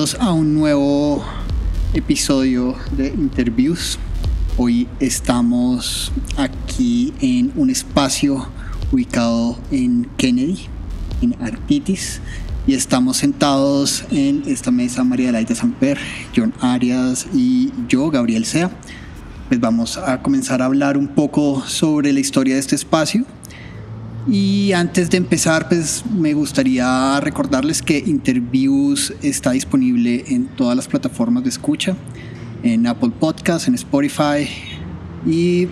Bienvenidos a un nuevo episodio de Interviews. Hoy estamos aquí en un espacio ubicado en Kennedy, en Artitis, y estamos sentados en esta mesa María Adelaida Samper, John Arias y yo, Gabriel Sea. Pues vamos a comenzar a hablar un poco sobre la historia de este espacio. Y antes de empezar, pues me gustaría recordarles que Interviews está disponible en todas las plataformas de escucha, en Apple Podcasts, en Spotify. Y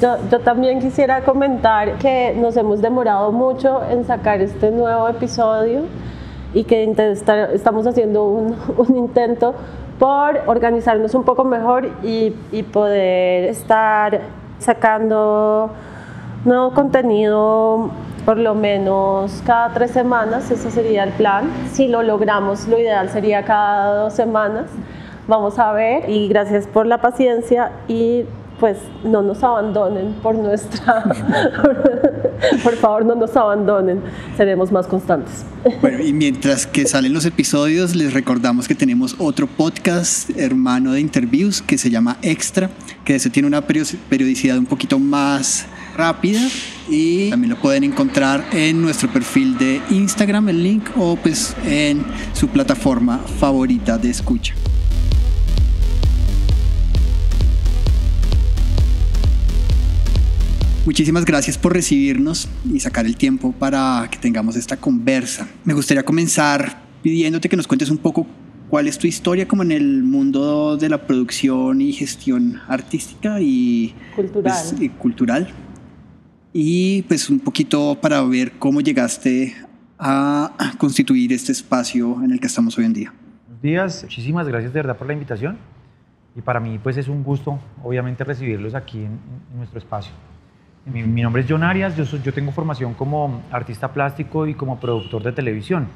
yo también quisiera comentar que nos hemos demorado mucho en sacar este nuevo episodio y que estamos haciendo un intento por organizarnos un poco mejor y poder estar sacando nuevo contenido por lo menos cada 3 semanas. Ese sería el plan. Si lo logramos, lo ideal sería cada 2 semanas. Vamos a ver, y gracias por la paciencia y pues no nos abandonen por favor, no nos abandonen, seremos más constantes. Bueno, y mientras que salen los episodios, les recordamos que tenemos otro podcast hermano de Interviews que se llama Extra, que ese tiene una periodicidad un poquito más rápida, y también lo pueden encontrar en nuestro perfil de Instagram, el link, o pues en su plataforma favorita de escucha. Muchísimas gracias por recibirnos y sacar el tiempo para que tengamos esta conversa. Me gustaría comenzar pidiéndote que nos cuentes un poco cuál es tu historia como en el mundo de la producción y gestión artística y cultural. Y pues un poquito para ver cómo llegaste a constituir este espacio en el que estamos hoy en día. Buenos días, muchísimas gracias de verdad por la invitación. Y para mí pues es un gusto obviamente recibirlos aquí en nuestro espacio. Mi nombre es John Arias, yo tengo formación como artista plástico y como productor de televisión.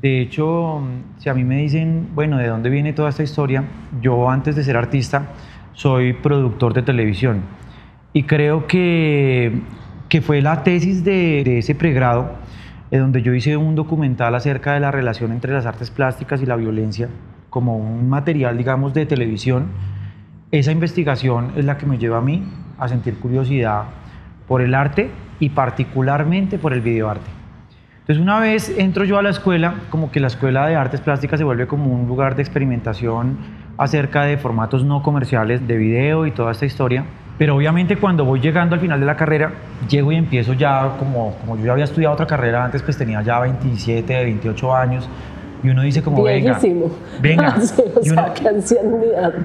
De hecho, si a mí me dicen, bueno, ¿de dónde viene toda esta historia? Yo antes de ser artista soy productor de televisión y creo que fue la tesis de ese pregrado donde yo hice un documental acerca de la relación entre las artes plásticas y la violencia como un material, digamos, de televisión. Esa investigación es la que me lleva a mí a sentir curiosidad por el arte y particularmente por el videoarte. Entonces una vez entro yo a la escuela, como que la escuela de artes plásticas se vuelve como un lugar de experimentación acerca de formatos no comerciales de video y toda esta historia, pero obviamente cuando voy llegando al final de la carrera, llego y empiezo ya, como yo ya había estudiado otra carrera antes, pues tenía ya 27, 28 años, y uno dice como, venga. Sí,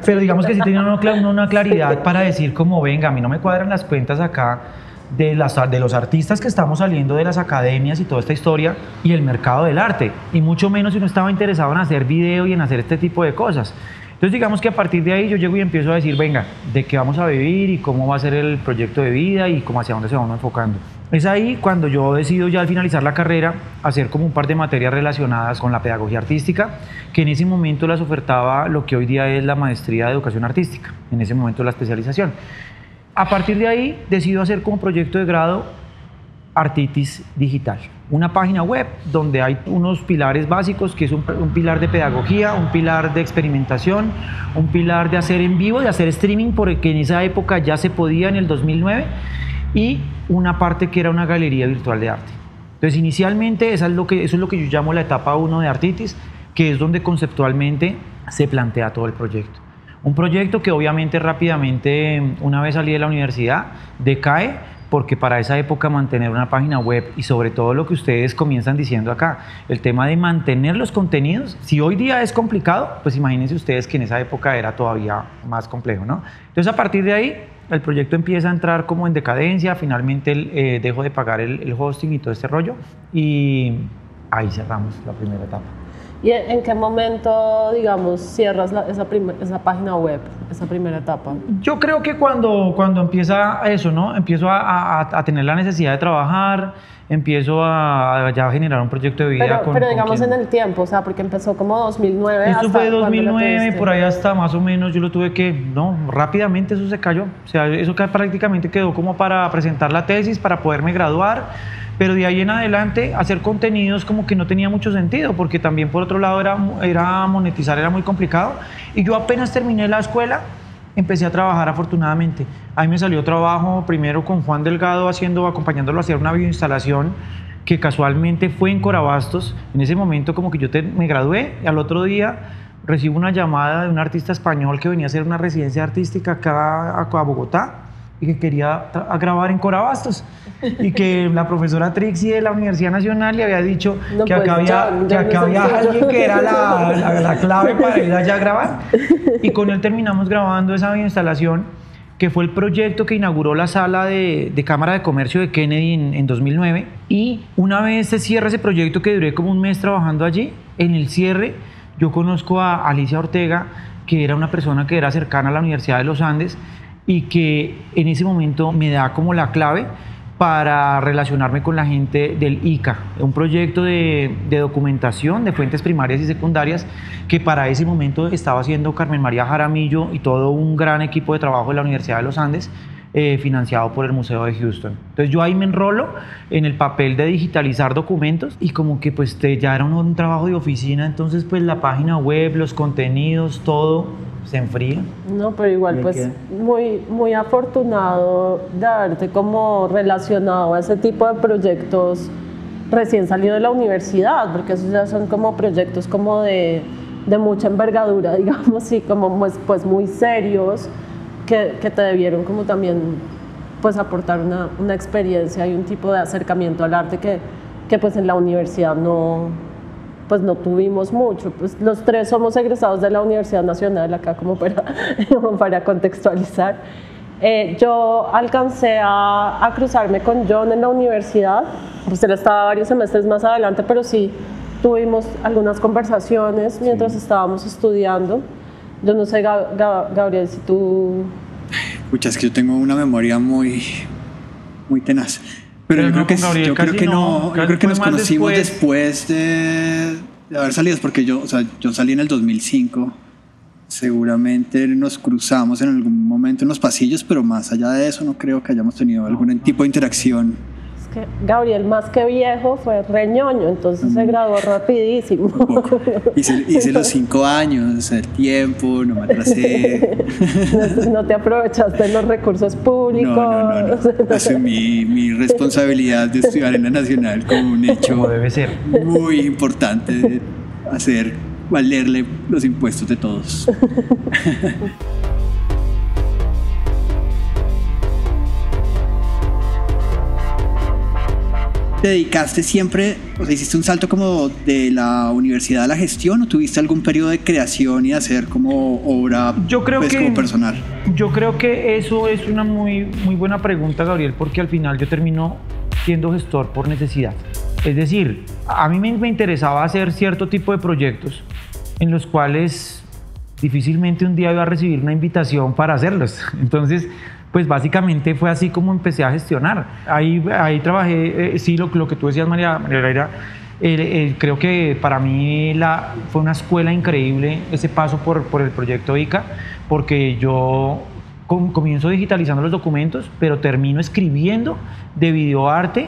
pero digamos que sí tenía una claridad para decir como, venga, a mí no me cuadran las cuentas acá de los artistas que estamos saliendo de las academias y toda esta historia y el mercado del arte, y mucho menos si uno estaba interesado en hacer video y en hacer este tipo de cosas. Entonces digamos que a partir de ahí yo llego y empiezo a decir, venga, ¿de qué vamos a vivir y cómo va a ser el proyecto de vida y cómo hacia dónde se va uno enfocando? Es ahí cuando yo decido ya al finalizar la carrera hacer como un par de materias relacionadas con la pedagogía artística, que en ese momento las ofertaba lo que hoy día es la maestría de educación artística, en ese momento la especialización. A partir de ahí decido hacer como proyecto de grado Artitis Digital, una página web donde hay unos pilares básicos, que es un pilar de pedagogía, un pilar de experimentación, un pilar de hacer en vivo, de hacer streaming, porque en esa época ya se podía en el 2009, y una parte que era una galería virtual de arte. Entonces inicialmente eso es lo que yo llamo la etapa 1 de Artitis, que es donde conceptualmente se plantea todo el proyecto. Un proyecto que obviamente rápidamente, una vez salí de la universidad, decae, porque para esa época mantener una página web y sobre todo lo que ustedes comienzan diciendo acá, el tema de mantener los contenidos, si hoy día es complicado, pues imagínense ustedes que en esa época era todavía más complejo, ¿no? Entonces a partir de ahí el proyecto empieza a entrar como en decadencia, finalmente dejo de pagar el hosting y todo este rollo, y ahí cerramos la primera etapa. ¿Y en qué momento, digamos, cierras esa página web, esa primera etapa? Yo creo que cuando empieza eso, ¿no? Empiezo a tener la necesidad de trabajar, empiezo a ya generar un proyecto de vida. Pero digamos en el tiempo, o sea, porque empezó como 2009. Esto fue 2009, por ahí hasta más o menos, yo lo tuve que, no, rápidamente eso se cayó. O sea, eso prácticamente quedó como para presentar la tesis, para poderme graduar. pero de ahí en adelante hacer contenidos como que no tenía mucho sentido, porque también por otro lado era monetizar, era muy complicado. Y yo apenas terminé la escuela, empecé a trabajar afortunadamente. Ahí me salió trabajo primero con Juan Delgado, acompañándolo a hacer una videoinstalación que casualmente fue en Corabastos. En ese momento como que me gradué y al otro día recibo una llamada de un artista español que venía a hacer una residencia artística acá a Bogotá y que quería grabar en Corabastos y que la profesora Trixie de la Universidad Nacional le había dicho que acá había alguien que era la clave para ir allá a grabar, y con él terminamos grabando esa instalación, que fue el proyecto que inauguró la sala de Cámara de Comercio de Kennedy en 2009. Y una vez se cierra ese proyecto, que duré como un mes trabajando allí, en el cierre yo conozco a Alicia Ortega, que era una persona que era cercana a la Universidad de los Andes y que en ese momento me da como la clave para relacionarme con la gente del ICA, un proyecto de documentación de fuentes primarias y secundarias que para ese momento estaba haciendo Carmen María Jaramillo y todo un gran equipo de trabajo de la Universidad de los Andes, financiado por el Museo de Houston. Entonces yo ahí me enrolo en el papel de digitalizar documentos y como que pues ya era un trabajo de oficina, entonces pues la página web, los contenidos, todo se enfría. No, pero igual pues muy afortunado de haberte como relacionado a ese tipo de proyectos recién salido de la universidad, porque esos ya son como proyectos como de mucha envergadura, digamos, y como pues muy serios, que te debieron como también pues aportar una experiencia y un tipo de acercamiento al arte que pues en la universidad no tuvimos mucho. Pues los tres somos egresados de la Universidad Nacional, acá como para contextualizar. Yo alcancé a cruzarme con John en la universidad, pues él estaba varios semestres más adelante, pero sí tuvimos algunas conversaciones mientras estábamos estudiando. Yo no sé, Gabriel, si tú... Pucha, es que yo tengo una memoria muy tenaz. Pero yo creo que nos conocimos después de haber salido, porque yo salí en el 2005. Seguramente nos cruzamos en algún momento en los pasillos, pero más allá de eso no creo que hayamos tenido algún tipo de interacción. Que Gabriel, más que viejo, fue reñoño, entonces se graduó rapidísimo. Hice los 5 años, el tiempo, no me atrasé. No te aprovechaste de los recursos públicos. No. Asumí mi responsabilidad de estudiar en la Nacional como un hecho como debe ser, muy importante de hacer valerle los impuestos de todos. ¿Te dedicaste siempre, o sea, hiciste un salto como de la universidad a la gestión, o tuviste algún periodo de creación y hacer como obra como personal? Yo creo que eso es una muy buena pregunta, Gabriel, porque al final yo termino siendo gestor por necesidad. Es decir, a mí me interesaba hacer cierto tipo de proyectos en los cuales difícilmente un día iba a recibir una invitación para hacerlos. Entonces, pues básicamente fue así como empecé a gestionar. Ahí trabajé, sí, lo que tú decías, María Laura, creo que para mí fue una escuela increíble ese paso por el proyecto ICA, porque yo comienzo digitalizando los documentos, pero termino escribiendo de videoarte,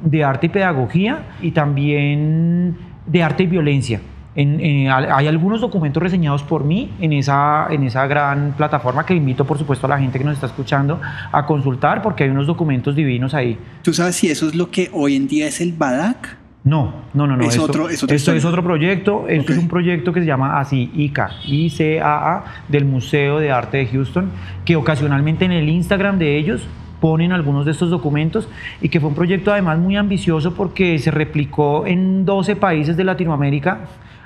de arte y pedagogía, y también de arte y violencia. Hay algunos documentos reseñados por mí en esa gran plataforma, que invito por supuesto a la gente que nos está escuchando a consultar, porque hay unos documentos divinos ahí. ¿Tú sabes si eso es lo que hoy en día es el BADAC? No. Esto es otro proyecto. Esto es un proyecto que se llama así, ICAA, del Museo de Arte de Houston, que ocasionalmente en el Instagram de ellos ponen algunos de estos documentos, y que fue un proyecto además muy ambicioso porque se replicó en 12 países de Latinoamérica,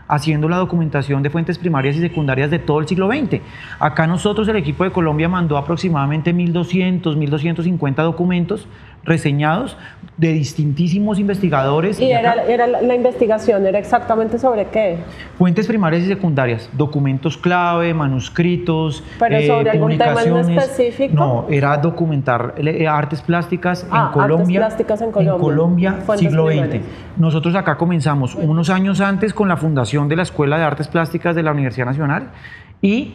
haciendo la documentación de fuentes primarias y secundarias de todo el siglo XX. Acá nosotros, el equipo de Colombia, mandó aproximadamente 1.200, 1.250 documentos reseñados de distintísimos investigadores. ¿Y la investigación era exactamente sobre qué? Fuentes primarias y secundarias, documentos clave, manuscritos, ¿pero sobre algún tema en específico? No, era documentar artes plásticas en Colombia. Artes plásticas en Colombia. En Colombia, Fuentes siglo primarias. XX. Nosotros acá comenzamos unos años antes con la fundación de la Escuela de Artes Plásticas de la Universidad Nacional, y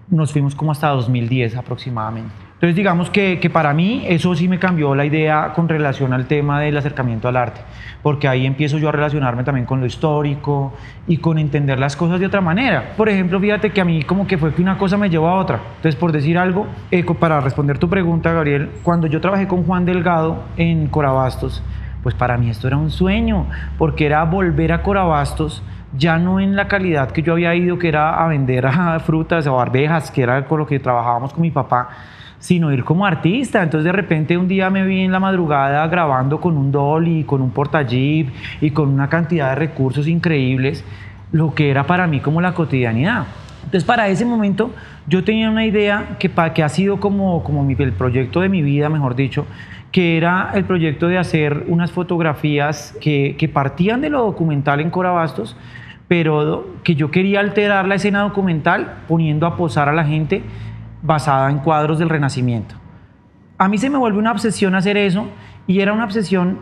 nos fuimos como hasta 2010 aproximadamente. Entonces digamos que para mí eso sí me cambió la idea con relación al tema del acercamiento al arte, porque ahí empiezo yo a relacionarme también con lo histórico y con entender las cosas de otra manera. Por ejemplo, fíjate que a mí como que fue que una cosa me llevó a otra. Entonces, por decir algo, para responder tu pregunta, Gabriel, cuando yo trabajé con Juan Delgado en Corabastos, pues para mí esto era un sueño, porque era volver a Corabastos, ya no en la calidad que yo había ido, que era a vender frutas o arvejas, que era con lo que trabajábamos con mi papá, sino ir como artista. Entonces de repente un día me vi en la madrugada grabando con un dolly, con un portajeep y con una cantidad de recursos increíbles, lo que era para mí como la cotidianidad. Entonces para ese momento yo tenía una idea que ha sido como el proyecto de mi vida, mejor dicho, que era el proyecto de hacer unas fotografías que partían de lo documental en Corabastos, pero que yo quería alterar la escena documental poniendo a posar a la gente basada en cuadros del Renacimiento. A mí se me vuelve una obsesión hacer eso, y era una obsesión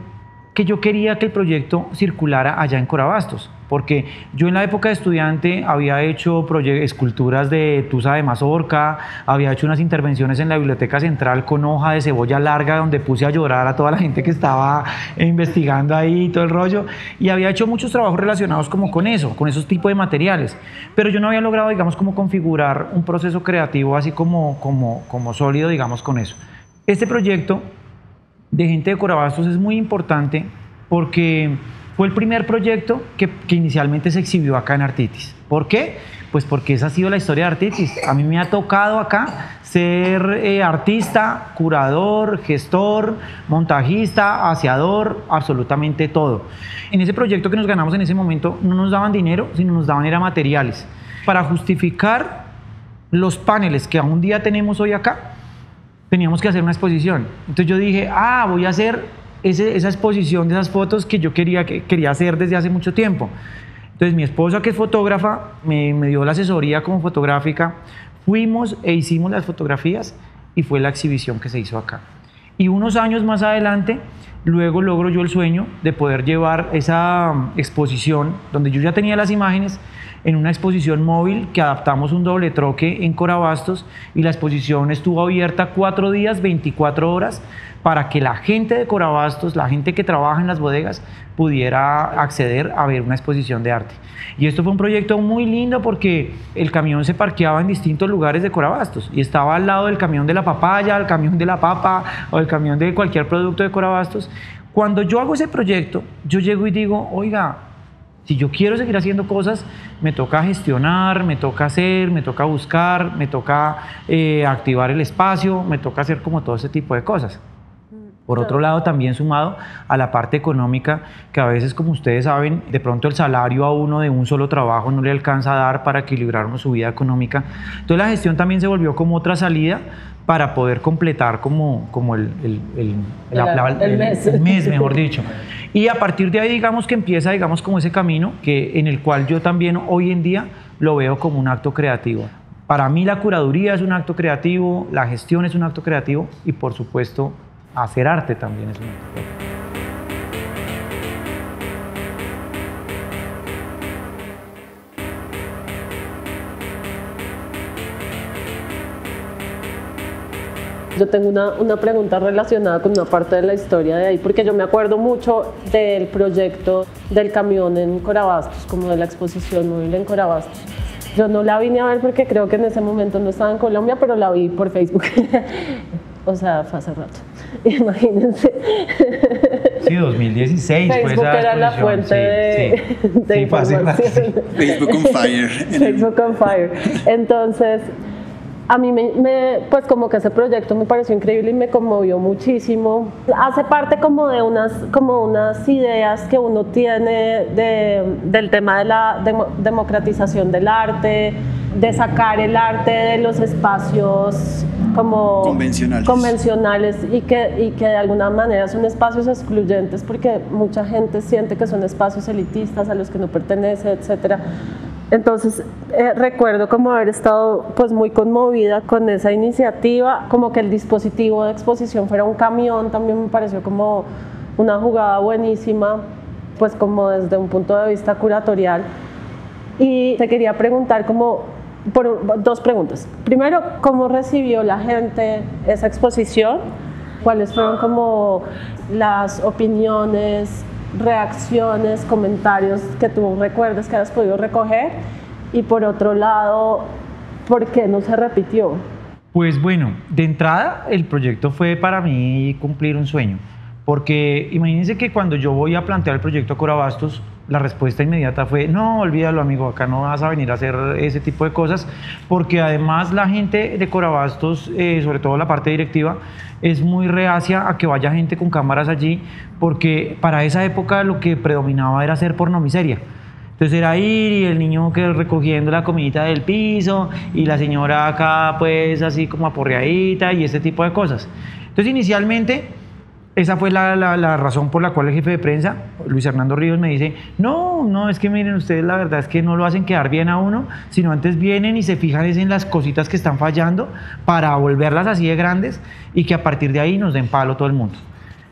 que yo quería que el proyecto circulara allá en Corabastos, porque yo en la época de estudiante había hecho esculturas de tusa de mazorca, había hecho unas intervenciones en la Biblioteca Central con hoja de cebolla larga donde puse a llorar a toda la gente que estaba investigando ahí todo el rollo, y había hecho muchos trabajos relacionados como con eso, con esos tipos de materiales, pero yo no había logrado, digamos, como configurar un proceso creativo así como sólido, digamos, con eso. Este proyecto de Gente de Corabastos es muy importante porque fue el primer proyecto que inicialmente se exhibió acá en Artitis. ¿Por qué? Pues porque esa ha sido la historia de Artitis. A mí me ha tocado acá ser artista, curador, gestor, montajista, aseador, absolutamente todo. En ese proyecto que nos ganamos en ese momento no nos daban dinero, sino nos daban era materiales. Para justificar los paneles que aún día tenemos hoy acá, teníamos que hacer una exposición. Entonces yo dije, voy a hacer esa exposición de esas fotos que yo quería hacer desde hace mucho tiempo. Entonces mi esposa, que es fotógrafa, me dio la asesoría como fotográfica, fuimos e hicimos las fotografías y fue la exhibición que se hizo acá. Y unos años más adelante, luego logro yo el sueño de poder llevar esa exposición, donde yo ya tenía las imágenes, en una exposición móvil que adaptamos un doble troque en Corabastos, y la exposición estuvo abierta 4 días, 24 horas, para que la gente de Corabastos, la gente que trabaja en las bodegas, pudiera acceder a ver una exposición de arte. Y esto fue un proyecto muy lindo porque el camión se parqueaba en distintos lugares de Corabastos y estaba al lado del camión de la papaya, el camión de la papa o el camión de cualquier producto de Corabastos. Cuando yo hago ese proyecto, yo llego y digo, oiga, si yo quiero seguir haciendo cosas, me toca gestionar, me toca hacer, me toca buscar, me toca activar el espacio, me toca hacer como todo ese tipo de cosas. Por otro lado, también sumado a la parte económica, que a veces, como ustedes saben, de pronto el salario a uno de un solo trabajo no le alcanza a dar para equilibrar su vida económica. Entonces la gestión también se volvió como otra salida para poder completar como el mes, mejor dicho. Y a partir de ahí, digamos que empieza, digamos, como ese camino en el cual yo también hoy en día lo veo como un acto creativo. Para mí la curaduría es un acto creativo, la gestión es un acto creativo y, por supuesto, hacer arte también es un acto creativo. Yo tengo una pregunta relacionada con una parte de la historia de ahí, porque yo me acuerdo mucho del proyecto del camión en Corabastos, como de la exposición móvil en Corabastos. Yo no la vine a ver porque creo que en ese momento no estaba en Colombia, pero la vi por Facebook. O sea, fue hace rato. Imagínense. Sí, 2016 Facebook fue esa era la fuente de información. Facebook on fire. Facebook on fire. Entonces, a mí pues como que ese proyecto me pareció increíble y me conmovió muchísimo. Hace parte como de unas ideas que uno tiene del tema de la democratización del arte, de sacar el arte de los espacios como convencionales y que de alguna manera son espacios excluyentes porque mucha gente siente que son espacios elitistas a los que no pertenece, etcétera. Entonces recuerdo como haber estado pues muy conmovida con esa iniciativa, como que el dispositivo de exposición fuera un camión, también me pareció como una jugada buenísima, pues como desde un punto de vista curatorial. Y te quería preguntar como dos preguntas. Primero, ¿cómo recibió la gente esa exposición? ¿Cuáles fueron como las opiniones, reacciones, comentarios que tú recuerdas que hayas podido recoger? Y por otro lado, ¿por qué no se repitió? Pues bueno, de entrada el proyecto fue para mí cumplir un sueño, porque imagínense que cuando yo voy a plantear el proyecto Corabastos, la respuesta inmediata fue: no, olvídalo amigo, acá no vas a venir a hacer ese tipo de cosas, porque además la gente de Corabastos, sobre todo la parte directiva, es muy reacia a que vaya gente con cámaras allí, porque para esa época lo que predominaba era hacer pornomiseria. Entonces era ir y el niño que recogiendo la comidita del piso y la señora acá pues así como aporreadita y ese tipo de cosas. Entonces inicialmente esa fue la razón por la cual el jefe de prensa, Luis Hernando Ríos, me dice: no, es que miren ustedes, la verdad es que no lo hacen quedar bien a uno, sino antes vienen y se fijan en las cositas que están fallando para volverlas así de grandes y que a partir de ahí nos den palo todo el mundo.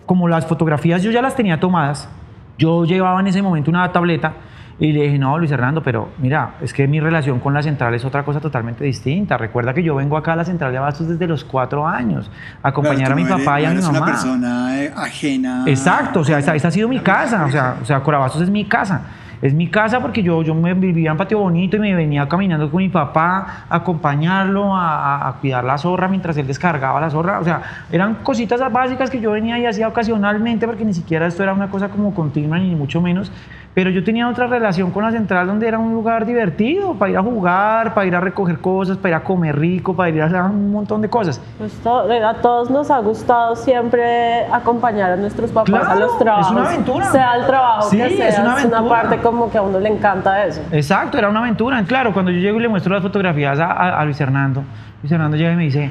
Como las fotografías yo ya las tenía tomadas, yo llevaba en ese momento una tableta y le dije: no, Luis Hernando, pero mira, es que mi relación con la central es otra cosa totalmente distinta. Recuerda que yo vengo acá a la central de Abastos desde los 4 años, a acompañar a mi papá y a mi mamá. Una persona ajena. Exacto, o sea, esta ha sido mi casa, o sea, Corabastos es mi casa. Es mi casa porque yo me vivía en Patio Bonito y me venía caminando con mi papá a acompañarlo, a cuidar la zorra mientras él descargaba la zorra. O sea, eran cositas básicas que yo venía y hacía ocasionalmente, porque ni siquiera esto era una cosa como continua ni mucho menos. Pero yo tenía otra relación con la central, donde era un lugar divertido para ir a jugar, para ir a recoger cosas, para ir a comer rico, para ir a hacer un montón de cosas. Pues a todos nos ha gustado siempre acompañar a nuestros papás, claro, a los trabajos. Es una aventura. Sea el trabajo sí, que sea, es una parte como que a uno le encanta eso. Exacto, era una aventura. Claro, cuando yo llego y le muestro las fotografías a Luis Hernando llega y me dice: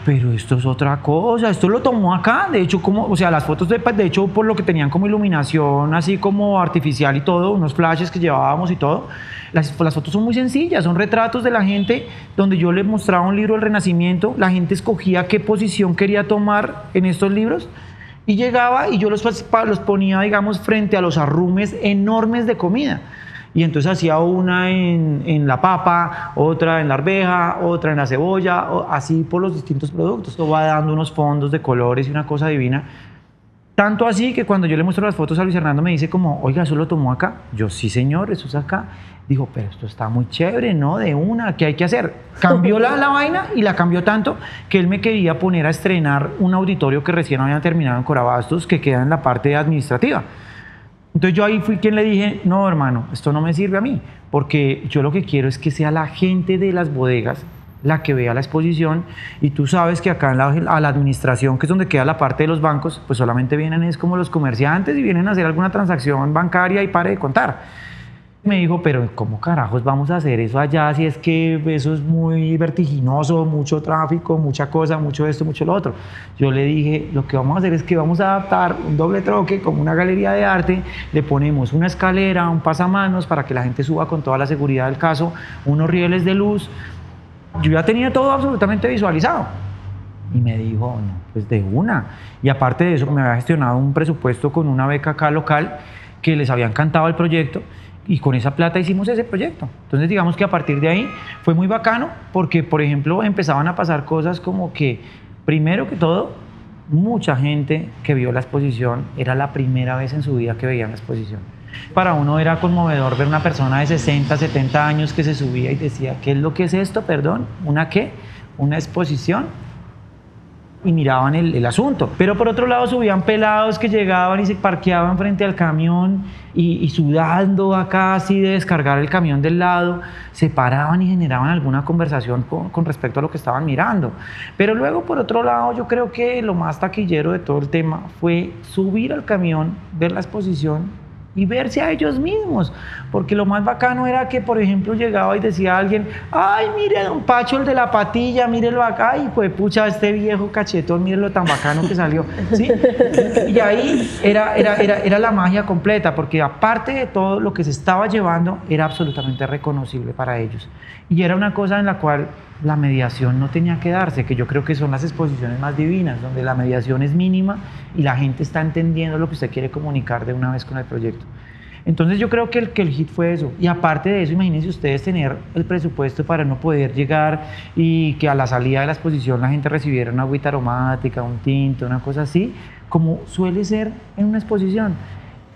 pero esto es otra cosa, esto lo tomó acá. De hecho, o sea, las fotos de hecho, por lo que tenían como iluminación así como artificial y todo, unos flashes que llevábamos y todo, las fotos son muy sencillas, son retratos de la gente donde yo les mostraba un libro del Renacimiento, la gente escogía qué posición quería tomar en estos libros y llegaba y yo los ponía, digamos, frente a los arrumes enormes de comida. Y entonces hacía una en la papa, otra en la arveja, otra en la cebolla, así por los distintos productos. Esto va dando unos fondos de colores y una cosa divina. Tanto así que cuando yo le muestro las fotos a Luis Hernando me dice como: oiga, ¿eso lo tomó acá? Yo: sí señor, eso es acá. Dijo: pero esto está muy chévere, ¿no? De una, ¿qué hay que hacer? Cambió la vaina y la cambió tanto que él me quería poner a estrenar un auditorio que recién había terminado en Corabastos, que queda en la parte administrativa. Entonces yo ahí fui quien le dije: no hermano, esto no me sirve a mí, porque yo lo que quiero es que sea la gente de las bodegas la que vea la exposición, y tú sabes que acá a la administración, que es donde queda la parte de los bancos, pues solamente vienen es como los comerciantes y vienen a hacer alguna transacción bancaria y pare de contar. Me dijo: pero ¿cómo carajos vamos a hacer eso allá si es que eso es muy vertiginoso, mucho tráfico, mucha cosa, mucho esto, mucho lo otro? Yo le dije: lo que vamos a hacer es que vamos a adaptar un doble troque como una galería de arte, le ponemos una escalera, un pasamanos para que la gente suba con toda la seguridad del caso, unos rieles de luz. Yo ya tenía todo absolutamente visualizado. Y me dijo: no, pues de una. Y aparte de eso, me había gestionado un presupuesto con una beca acá local que les había encantado el proyecto, y con esa plata hicimos ese proyecto. Entonces digamos que a partir de ahí fue muy bacano, porque por ejemplo empezaban a pasar cosas como que, primero que todo, mucha gente que vio la exposición era la primera vez en su vida que veían la exposición. Para uno era conmovedor ver una persona de 60, 70 años que se subía y decía: ¿qué es lo que es esto? Perdón, ¿una qué? ¿Una exposición? Y miraban el asunto. Pero por otro lado subían pelados que llegaban y se parqueaban frente al camión y sudando acá así de descargar el camión del lado, se paraban y generaban alguna conversación con respecto a lo que estaban mirando. Pero luego por otro lado yo creo que lo más taquillero de todo el tema fue subir al camión, ver la exposición y verse a ellos mismos, porque lo más bacano era que, por ejemplo, llegaba y decía alguien: ay, mire don Pacho, el de la patilla, mírelo acá, y pues pucha, este viejo cachetón, mírelo tan bacano que salió, ¿sí? Y ahí era la magia completa, porque aparte de todo lo que se estaba llevando era absolutamente reconocible para ellos, y era una cosa en la cual la mediación no tenía que darse, que yo creo que son las exposiciones más divinas, donde la mediación es mínima y la gente está entendiendo lo que usted quiere comunicar de una vez con el proyecto. Entonces yo creo que el hit fue eso. Y aparte de eso, imagínense ustedes tener el presupuesto para no poder llegar y que a la salida de la exposición la gente recibiera una agüita aromática, un tinto, una cosa así, como suele ser en una exposición.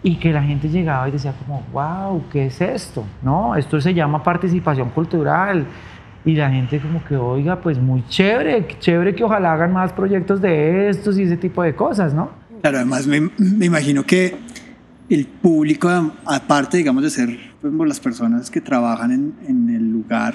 Y que la gente llegaba y decía como, wow, ¿qué es esto? ¿No? Esto se llama participación cultural. Y la gente como que, oiga, pues muy chévere, chévere que ojalá hagan más proyectos de estos y ese tipo de cosas, ¿no? Claro, además me imagino que el público, aparte, digamos, de ser pues, las personas que trabajan en el lugar,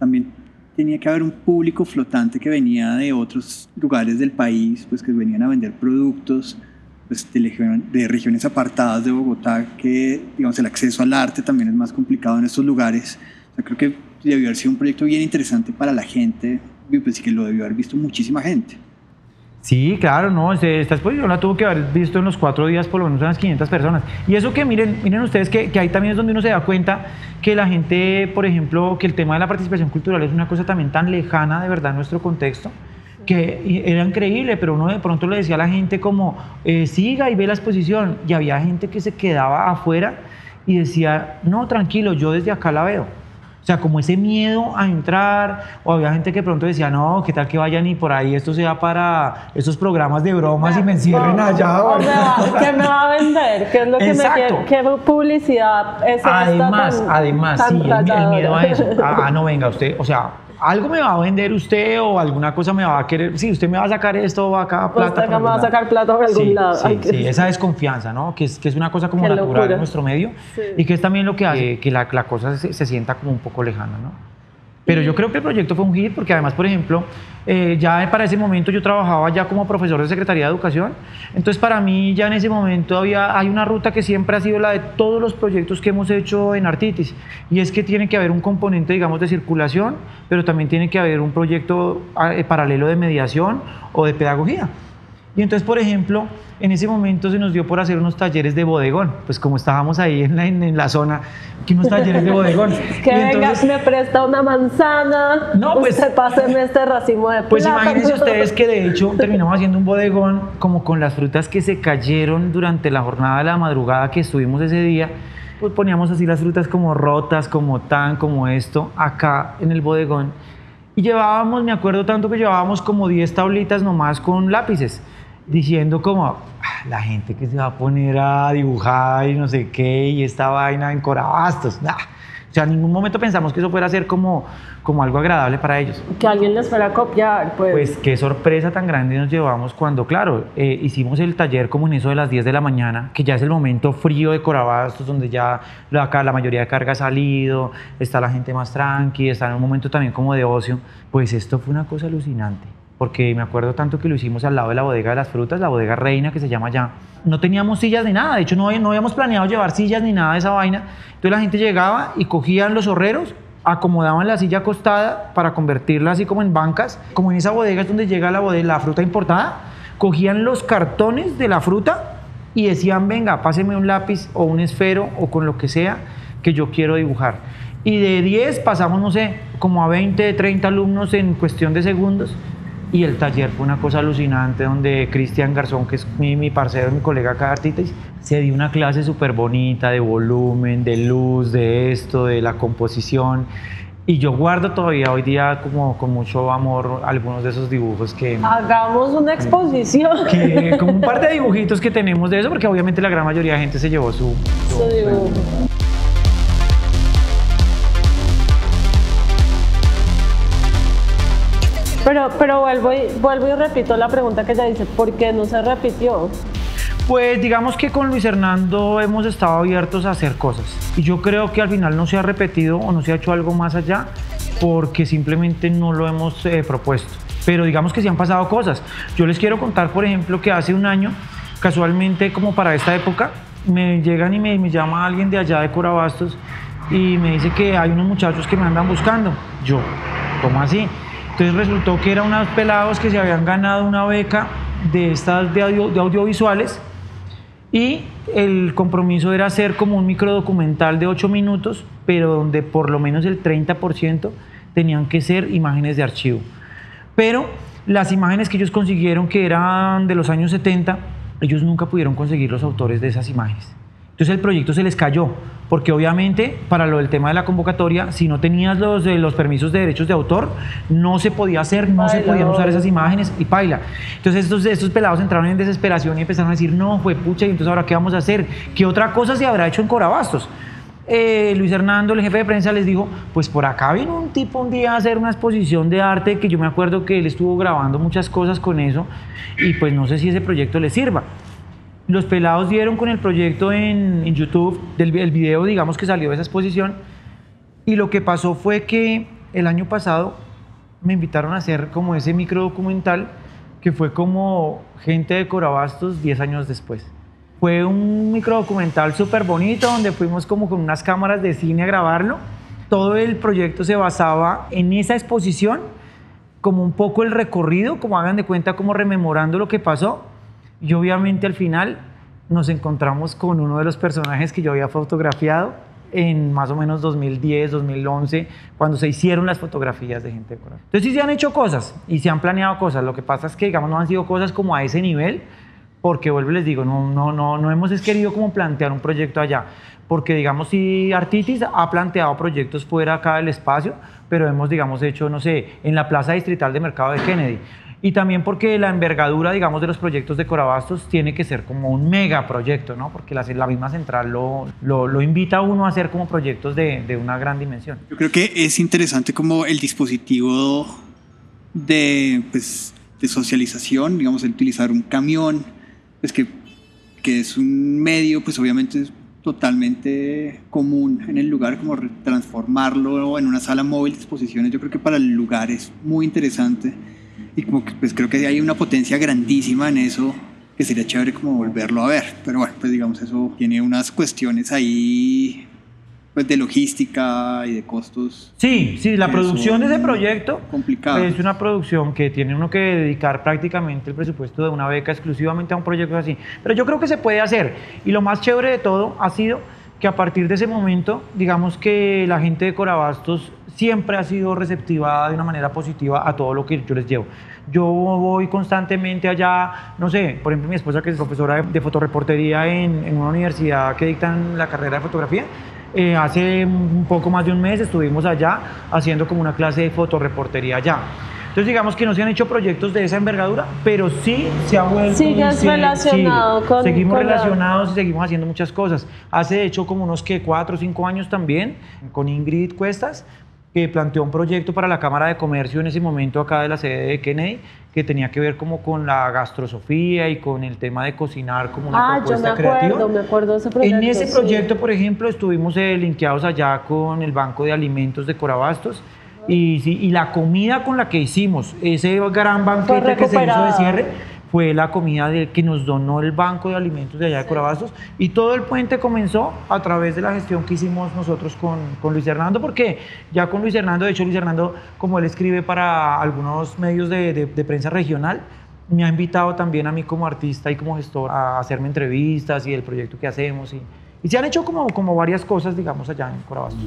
también tenía que haber un público flotante que venía de otros lugares del país, pues que venían a vender productos pues, de regiones apartadas de Bogotá, que digamos, el acceso al arte también es más complicado en estos lugares. O sea, creo que debió haber sido un proyecto bien interesante para la gente, pues, y que lo debió haber visto muchísima gente. Sí, claro, no, esta exposición la tuvo que haber visto en los 4 días por lo menos unas 500 personas. Y eso que miren ustedes que ahí también es donde uno se da cuenta que la gente, por ejemplo, que el tema de la participación cultural es una cosa también tan lejana de verdad en nuestro contexto, que era increíble, pero uno de pronto le decía a la gente como, siga y ve la exposición, y había gente que se quedaba afuera y decía, no, tranquilo, yo desde acá la veo. O sea, como ese miedo a entrar, o había gente que pronto decía, no, ¿qué tal que vayan y por ahí esto sea para estos programas de bromas y me encierren allá? ¿Qué me va a vender? ¿Qué es lo que me quiere? ¿Qué publicidad es esta? Además, sí, el miedo a eso. No, venga, usted, o sea, algo me va a vender usted o alguna cosa me va a querer, sí, usted me va a sacar esto o acá plata. Usted me va a sacar plata por algún lado. Sí, esa desconfianza, ¿no? Que es una cosa como natural locura en nuestro medio, sí. Y que es también lo que hace que la cosa se sienta como un poco lejana, ¿no? Pero yo creo que el proyecto fue un hit porque además, por ejemplo, ya para ese momento yo trabajaba ya como profesor de Secretaría de Educación, entonces para mí ya en ese momento hay una ruta que siempre ha sido la de todos los proyectos que hemos hecho en Artitis, y es que tiene que haber un componente, digamos, de circulación, pero también tiene que haber un proyecto paralelo de mediación o de pedagogía. Y entonces, por ejemplo, en ese momento se nos dio por hacer unos talleres de bodegón, pues como estábamos ahí en la zona, que unos talleres de bodegón. Que venga, me presta una manzana, no, pues, usted páseme este racimo de plátano. Pues imagínense ustedes que de hecho terminamos haciendo un bodegón como con las frutas que se cayeron durante la jornada de la madrugada que estuvimos ese día, pues poníamos así las frutas como rotas, como como esto, acá en el bodegón. Y llevábamos, me acuerdo tanto que llevábamos como 10 tablitas nomás con lápices, diciendo como, la gente que se va a poner a dibujar y no sé qué, y esta vaina en Corabastos, nah. O sea, en ningún momento pensamos que eso fuera a ser como algo agradable para ellos. Que alguien les fuera a copiar, pues. Pues qué sorpresa tan grande nos llevamos cuando, claro, hicimos el taller como en eso de las 10 de la mañana, que ya es el momento frío de Corabastos, donde ya la mayoría de carga ha salido, está la gente más tranqui, está en un momento también como de ocio. Pues esto fue una cosa alucinante, porque me acuerdo tanto que lo hicimos al lado de la bodega de las frutas, la bodega Reina, que se llama allá. No teníamos sillas ni nada, de hecho no habíamos planeado llevar sillas ni nada de esa vaina. Entonces la gente llegaba y cogían los horreros, acomodaban la silla acostada para convertirla así como en bancas, como en esa bodega es donde llega la fruta importada, cogían los cartones de la fruta y decían, venga, páseme un lápiz o un esfero o con lo que sea que yo quiero dibujar. Y de 10 pasamos, no sé, como a 20, 30 alumnos en cuestión de segundos. Y el taller fue una cosa alucinante donde Cristian Garzón, que es mi parcero, mi colega acá de Artitis, se dio una clase súper bonita de volumen, de luz, de esto, de la composición. Y yo guardo todavía hoy día como con mucho amor algunos de esos dibujos que... Hagamos una exposición. Como un par de dibujitos que tenemos de eso, porque obviamente la gran mayoría de gente se llevó su dibujo. Pero vuelvo y repito la pregunta que ella dice, ¿por qué no se repitió? Pues digamos que con Luis Hernando hemos estado abiertos a hacer cosas y yo creo que al final no se ha repetido o no se ha hecho algo más allá porque simplemente no lo hemos propuesto, pero digamos que sí han pasado cosas. Yo les quiero contar, por ejemplo, que hace un año, casualmente como para esta época, me llegan y me llama alguien de allá de Corabastos y me dice que hay unos muchachos que me andan buscando. Yo, ¿cómo así? Entonces resultó que eran unos pelados que se habían ganado una beca de estas de audiovisuales y el compromiso era hacer como un microdocumental de 8 minutos, pero donde por lo menos el 30% tenían que ser imágenes de archivo. Pero las imágenes que ellos consiguieron, que eran de los años 70, ellos nunca pudieron conseguir los autores de esas imágenes. Entonces el proyecto se les cayó, porque obviamente para lo del tema de la convocatoria, si no tenías los permisos de derechos de autor, no se podía hacer, no se podían usar esas imágenes y paila. Entonces estos pelados entraron en desesperación y empezaron a decir, no, fue pucha, y entonces ahora ¿qué vamos a hacer? ¿Qué otra cosa se habrá hecho en Corabastos? Luis Hernando, el jefe de prensa, les dijo, pues por acá vino un tipo un día a hacer una exposición de arte, que yo me acuerdo que él estuvo grabando muchas cosas con eso, y pues no sé si ese proyecto le sirva. Los pelados dieron con el proyecto en YouTube, el video, digamos, que salió de esa exposición, y lo que pasó fue que el año pasado me invitaron a hacer como ese micro documental, que fue como gente de Corabastos 10 años después. Fue un microdocumental súper bonito donde fuimos como con unas cámaras de cine a grabarlo. Todo el proyecto se basaba en esa exposición, como un poco el recorrido, como hagan de cuenta, como rememorando lo que pasó. Y obviamente al final nos encontramos con uno de los personajes que yo había fotografiado en más o menos 2010, 2011, cuando se hicieron las fotografías de gente de Corabastos. Entonces sí se han hecho cosas y se han planeado cosas. Lo que pasa es que, digamos, no han sido cosas como a ese nivel, porque vuelvo y les digo, no hemos querido como plantear un proyecto allá, porque digamos si Artitis ha planteado proyectos fuera acá del espacio, pero hemos digamos hecho, no sé, en la Plaza Distrital de Mercado de Kennedy, y también porque la envergadura digamos de los proyectos de Corabastos tiene que ser como un megaproyecto, ¿no? Porque la misma central lo invita a uno a hacer como proyectos de una gran dimensión. Yo creo que es interesante como el dispositivo de socialización, digamos, el utilizar un camión, pues que es un medio, pues obviamente es totalmente común en el lugar, como transformarlo en una sala móvil de exposiciones. Yo creo que para el lugar es muy interesante y como que pues creo que hay una potencia grandísima en eso, que sería chévere como volverlo a ver, pero bueno, pues digamos eso tiene unas cuestiones ahí pues de logística y de costos. Sí, la producción de ese proyecto complicado. Es una producción que tiene uno que dedicar prácticamente el presupuesto de una beca exclusivamente a un proyecto así. Pero yo creo que se puede hacer. Y lo más chévere de todo ha sido que a partir de ese momento, digamos que la gente de Corabastos siempre ha sido receptiva de una manera positiva a todo lo que yo les llevo. Yo voy constantemente allá, no sé, por ejemplo mi esposa que es profesora de fotoreportería en una universidad que dictan la carrera de fotografía, hace un poco más de un mes estuvimos allá haciendo como una clase de fotoreportería allá. Entonces digamos que no se han hecho proyectos de esa envergadura, pero sí se ha vuelto... Sigues relacionado con... Seguimos relacionados y seguimos haciendo muchas cosas. Hace de hecho como unos 4 o 5 años también, con Ingrid Cuestas, que planteó un proyecto para la Cámara de Comercio en ese momento acá de la sede de Kennedy, que tenía que ver como con la gastrosofía y con el tema de cocinar como una propuesta creativa. Me acuerdo de ese proyecto. En ese proyecto, por ejemplo, estuvimos linkeados allá con el Banco de Alimentos de Corabastos y la comida con la que hicimos ese gran banquete que se hizo de cierre fue la comida que nos donó el Banco de Alimentos de allá de Corabastos, y todo el puente comenzó a través de la gestión que hicimos nosotros con Luis Hernando, porque ya con Luis Hernando, de hecho Luis Hernando, como él escribe para algunos medios de prensa regional, me ha invitado también a mí como artista y como gestor a hacerme entrevistas y el proyecto que hacemos, y se han hecho como varias cosas, digamos, allá en Corabastos.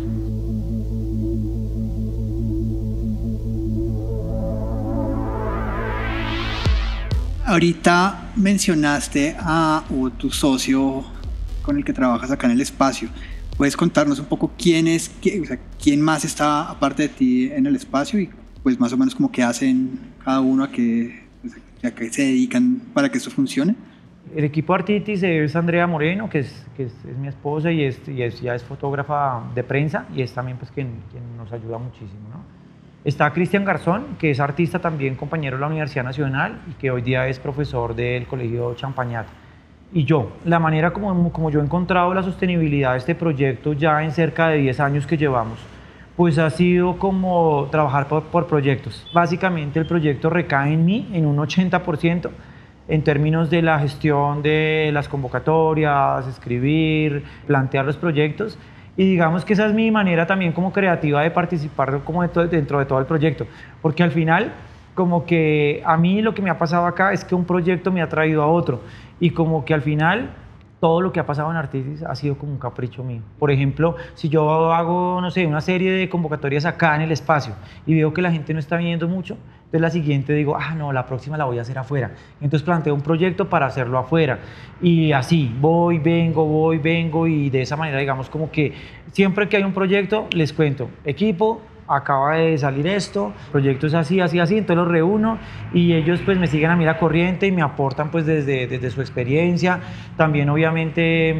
Ahorita mencionaste a tu socio con el que trabajas acá en el espacio. ¿Puedes contarnos un poco quién más está aparte de ti en el espacio y pues más o menos como qué hacen cada uno, a qué se dedican para que esto funcione? El equipo Artitis es Andrea Moreno, que es mi esposa y ya es fotógrafa de prensa y es también pues quien nos ayuda muchísimo, ¿no? Está Cristian Garzón, que es artista también, compañero de la Universidad Nacional y que hoy día es profesor del Colegio Champagnat. Y yo, la manera como yo he encontrado la sostenibilidad de este proyecto ya en cerca de 10 años que llevamos, pues ha sido como trabajar por proyectos. Básicamente el proyecto recae en mí en un 80%, en términos de la gestión de las convocatorias, escribir, plantear los proyectos. Y digamos que esa es mi manera también como creativa de participar como dentro de todo el proyecto, porque al final como que a mí lo que me ha pasado acá es que un proyecto me ha traído a otro y como que al final todo lo que ha pasado en Artitis ha sido como un capricho mío. Por ejemplo, si yo hago, no sé, una serie de convocatorias acá en el espacio y veo que la gente no está viniendo mucho, entonces la siguiente digo, no, la próxima la voy a hacer afuera. Entonces planteo un proyecto para hacerlo afuera. Y así, voy, vengo, y de esa manera, digamos, como que siempre que hay un proyecto, les cuento, equipo, acaba de salir esto, proyecto es así, entonces los reúno y ellos pues me siguen a mí la corriente y me aportan pues desde su experiencia. También obviamente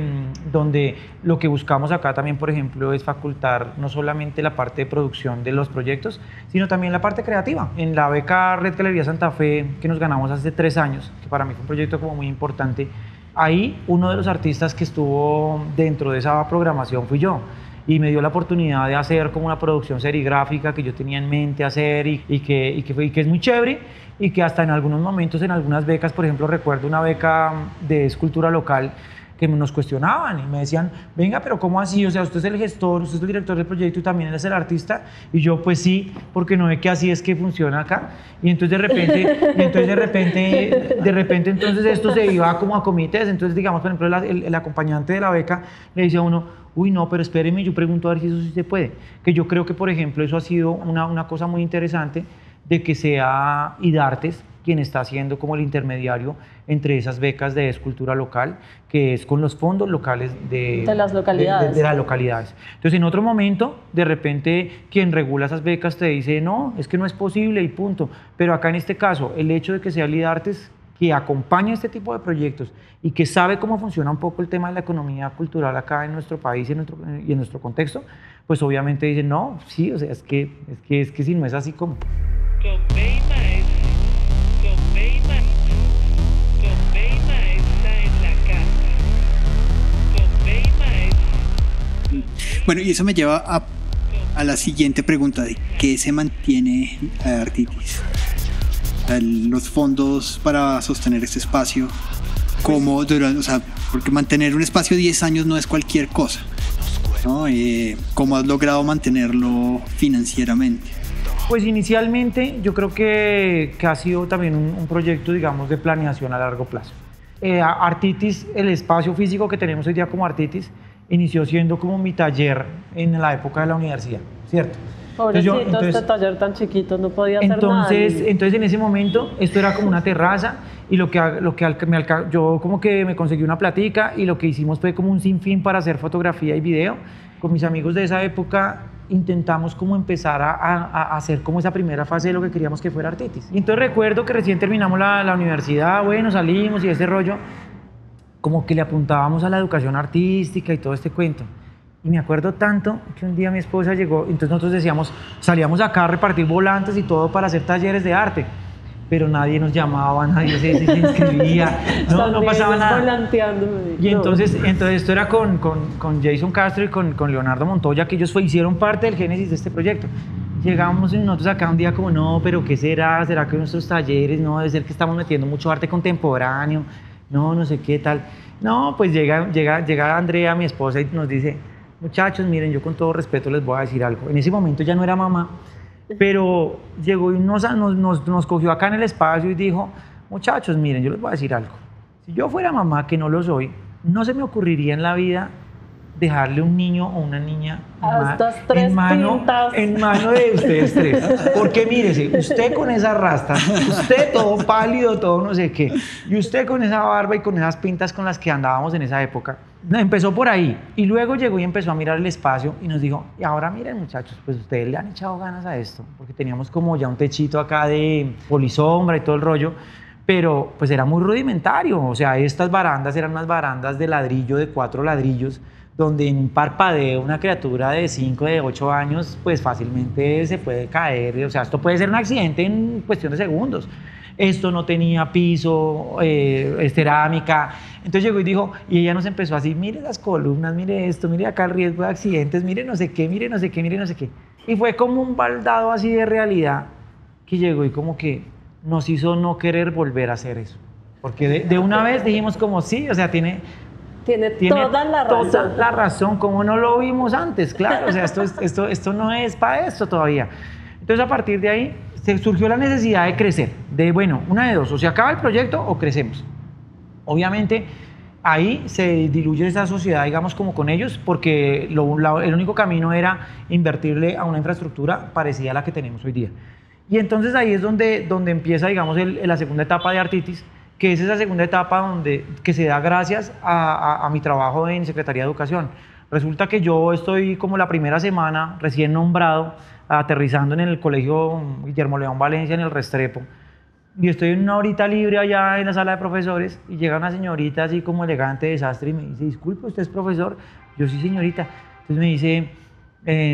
donde lo que buscamos acá también, por ejemplo, es facultar no solamente la parte de producción de los proyectos, sino también la parte creativa. En la beca Red Galería Santa Fe, que nos ganamos hace 3 años, que para mí fue un proyecto como muy importante, ahí uno de los artistas que estuvo dentro de esa programación fui yo. Y me dio la oportunidad de hacer como una producción serigráfica que yo tenía en mente hacer y que es muy chévere y que hasta en algunos momentos, en algunas becas, por ejemplo, recuerdo una beca de escultura local que nos cuestionaban y me decían, venga, pero ¿cómo así? O sea, usted es el gestor, usted es el director del proyecto y también es el artista. Y yo, pues sí, porque no ve que así es que funciona acá. Y entonces de repente entonces esto se iba como a comités. Entonces, digamos, por ejemplo, el acompañante de la beca le decía a uno, uy, no, pero espéreme, yo pregunto a ver si eso sí se puede. Que yo creo que, por ejemplo, eso ha sido una cosa muy interesante de que sea IDARTES quien está haciendo como el intermediario entre esas becas de escultura local, que es con los fondos locales de las localidades. De las localidades. Entonces, en otro momento, de repente, quien regula esas becas te dice, no, es que no es posible y punto. Pero acá en este caso, el hecho de que sea el IDARTES que acompaña este tipo de proyectos y que sabe cómo funciona un poco el tema de la economía cultural acá en nuestro país y en nuestro contexto, pues obviamente dicen, no, sí, o sea, es que si no es así como... Bueno, y eso me lleva a la siguiente pregunta de ¿qué se mantiene a Artitis? Los fondos para sostener este espacio, ¿cómo duran? O sea, porque mantener un espacio 10 años no es cualquier cosa, ¿no? ¿Cómo has logrado mantenerlo financieramente? Pues inicialmente yo creo que ha sido también un proyecto, digamos, de planeación a largo plazo. Artitis, el espacio físico que tenemos hoy día como Artitis, inició siendo como mi taller en la época de la universidad, ¿cierto? Pobrecito, este taller tan chiquito, no podía hacer nada. Entonces en ese momento esto era como una terraza y yo como que me conseguí una platica y lo que hicimos fue como un sinfín para hacer fotografía y video. Con mis amigos de esa época intentamos como empezar a hacer como esa primera fase de lo que queríamos que fuera Artitis. Y entonces recuerdo que recién terminamos la universidad, bueno, salimos y ese rollo, como que le apuntábamos a la educación artística y todo este cuento. Y me acuerdo tanto que un día mi esposa llegó, entonces nosotros salíamos acá a repartir volantes y todo para hacer talleres de arte, pero nadie nos llamaba, nadie se inscribía, no pasaba nada. Y entonces esto era con Jason Castro y con Leonardo Montoya, que ellos hicieron parte del génesis de este proyecto. Llegamos y nosotros acá un día como, no, pero ¿qué será? ¿Será que nuestros talleres, no, debe ser que estamos metiendo mucho arte contemporáneo? No sé qué tal. No, pues llega Andrea, mi esposa, y nos dice, muchachos, miren, yo con todo respeto les voy a decir algo. En ese momento ya no era mamá, pero llegó y nos cogió acá en el espacio y dijo, muchachos, miren, yo les voy a decir algo. Si yo fuera mamá, que no lo soy, no se me ocurriría en la vida dejarle un niño o una niña en mano de ustedes tres. Porque mírese, usted con esa rasta, usted todo pálido, todo no sé qué, y usted con esa barba y con esas pintas con las que andábamos en esa época. Empezó por ahí y luego llegó y empezó a mirar el espacio y nos dijo, y ahora miren muchachos, pues ustedes le han echado ganas a esto, porque teníamos como ya un techito acá de polisombra y todo el rollo, pero pues era muy rudimentario. O sea, estas barandas eran unas barandas de ladrillo, de 4 ladrillos, donde en un parpadeo una criatura de 5, de 8 años, pues fácilmente se puede caer. O sea, esto puede ser un accidente en cuestión de segundos. Esto no tenía piso, cerámica. Entonces llegó y dijo, y ella nos empezó así, mire las columnas, mire esto, mire acá el riesgo de accidentes, mire no sé qué, mire no sé qué, mire no sé qué. Y fue como un baldado así de realidad que llegó y como que nos hizo no querer volver a hacer eso. Porque de una vez dijimos como sí, o sea, tiene toda la razón. Toda la razón, como no lo vimos antes, claro, o sea, esto no es para esto todavía. Entonces a partir de ahí se surgió la necesidad de crecer, de bueno, una de dos, o se acaba el proyecto o crecemos. Obviamente ahí se diluye esa sociedad, digamos, como con ellos, porque el único camino era invertirle a una infraestructura parecida a la que tenemos hoy día. Y entonces ahí es donde empieza, digamos, la segunda etapa de Artitis, que es esa segunda etapa que se da gracias a mi trabajo en Secretaría de Educación. Resulta que yo estoy como la primera semana recién nombrado, aterrizando en el Colegio Guillermo León Valencia, en el Restrepo, y estoy en una horita libre allá en la sala de profesores y llega una señorita así como elegante, desastre, y me dice, disculpe, ¿usted es profesor? Yo, sí, señorita. Entonces me dice,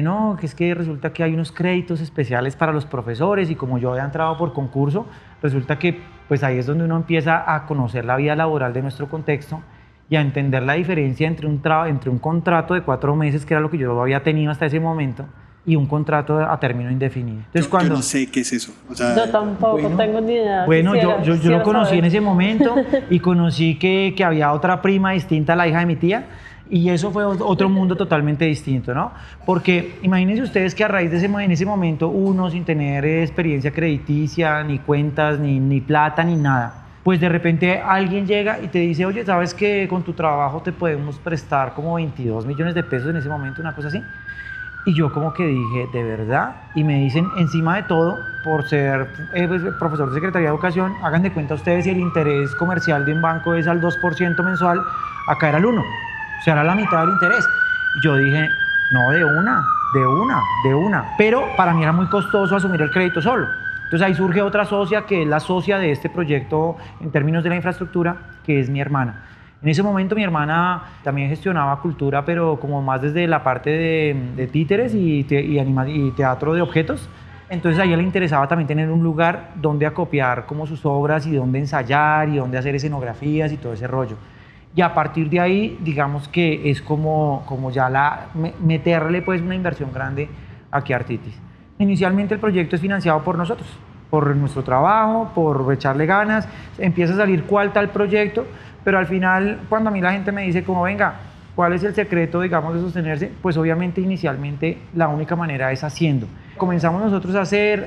no, que es que resulta que hay unos créditos especiales para los profesores y como yo había entrado por concurso, resulta que pues ahí es donde uno empieza a conocer la vida laboral de nuestro contexto y a entender la diferencia entre un contrato de 4 meses, que era lo que yo había tenido hasta ese momento, y un contrato a término indefinido. Entonces, yo no sé qué es eso. O sea, yo tampoco tengo ni idea. Bueno, yo lo conocí saber. en ese momento y conocí que había otra prima distinta a la hija de mi tía, y eso fue otro mundo totalmente distinto, ¿no? Porque imagínense ustedes que a raíz de en ese momento uno, sin tener experiencia crediticia, ni cuentas, ni plata, ni nada, pues de repente alguien llega y te dice, oye, ¿sabes que con tu trabajo te podemos prestar como 22 millones de pesos en ese momento, una cosa así? Y yo como que dije, ¿de verdad? Y me dicen, encima de todo, por ser profesor de Secretaría de Educación, hagan de cuenta ustedes si el interés comercial de un banco es al 2% mensual, acá era el 1%, o sea, era la mitad del interés. Y yo dije, no, de una. Pero para mí era muy costoso asumir el crédito solo. Entonces ahí surge otra socia, que es la socia de este proyecto en términos de la infraestructura, que es mi hermana. En ese momento mi hermana también gestionaba cultura, pero como más desde la parte de títeres y teatro de objetos. Entonces a ella le interesaba también tener un lugar donde acopiar como sus obras y donde ensayar y donde hacer escenografías y todo ese rollo. Y a partir de ahí, digamos que es como ya meterle pues una inversión grande aquí a Artitis. Inicialmente el proyecto es financiado por nosotros, por nuestro trabajo, por echarle ganas, empieza a salir cuál tal proyecto, pero al final, cuando a mí la gente me dice como, venga, ¿cuál es el secreto, digamos, de sostenerse? Pues obviamente inicialmente la única manera es haciendo. Comenzamos nosotros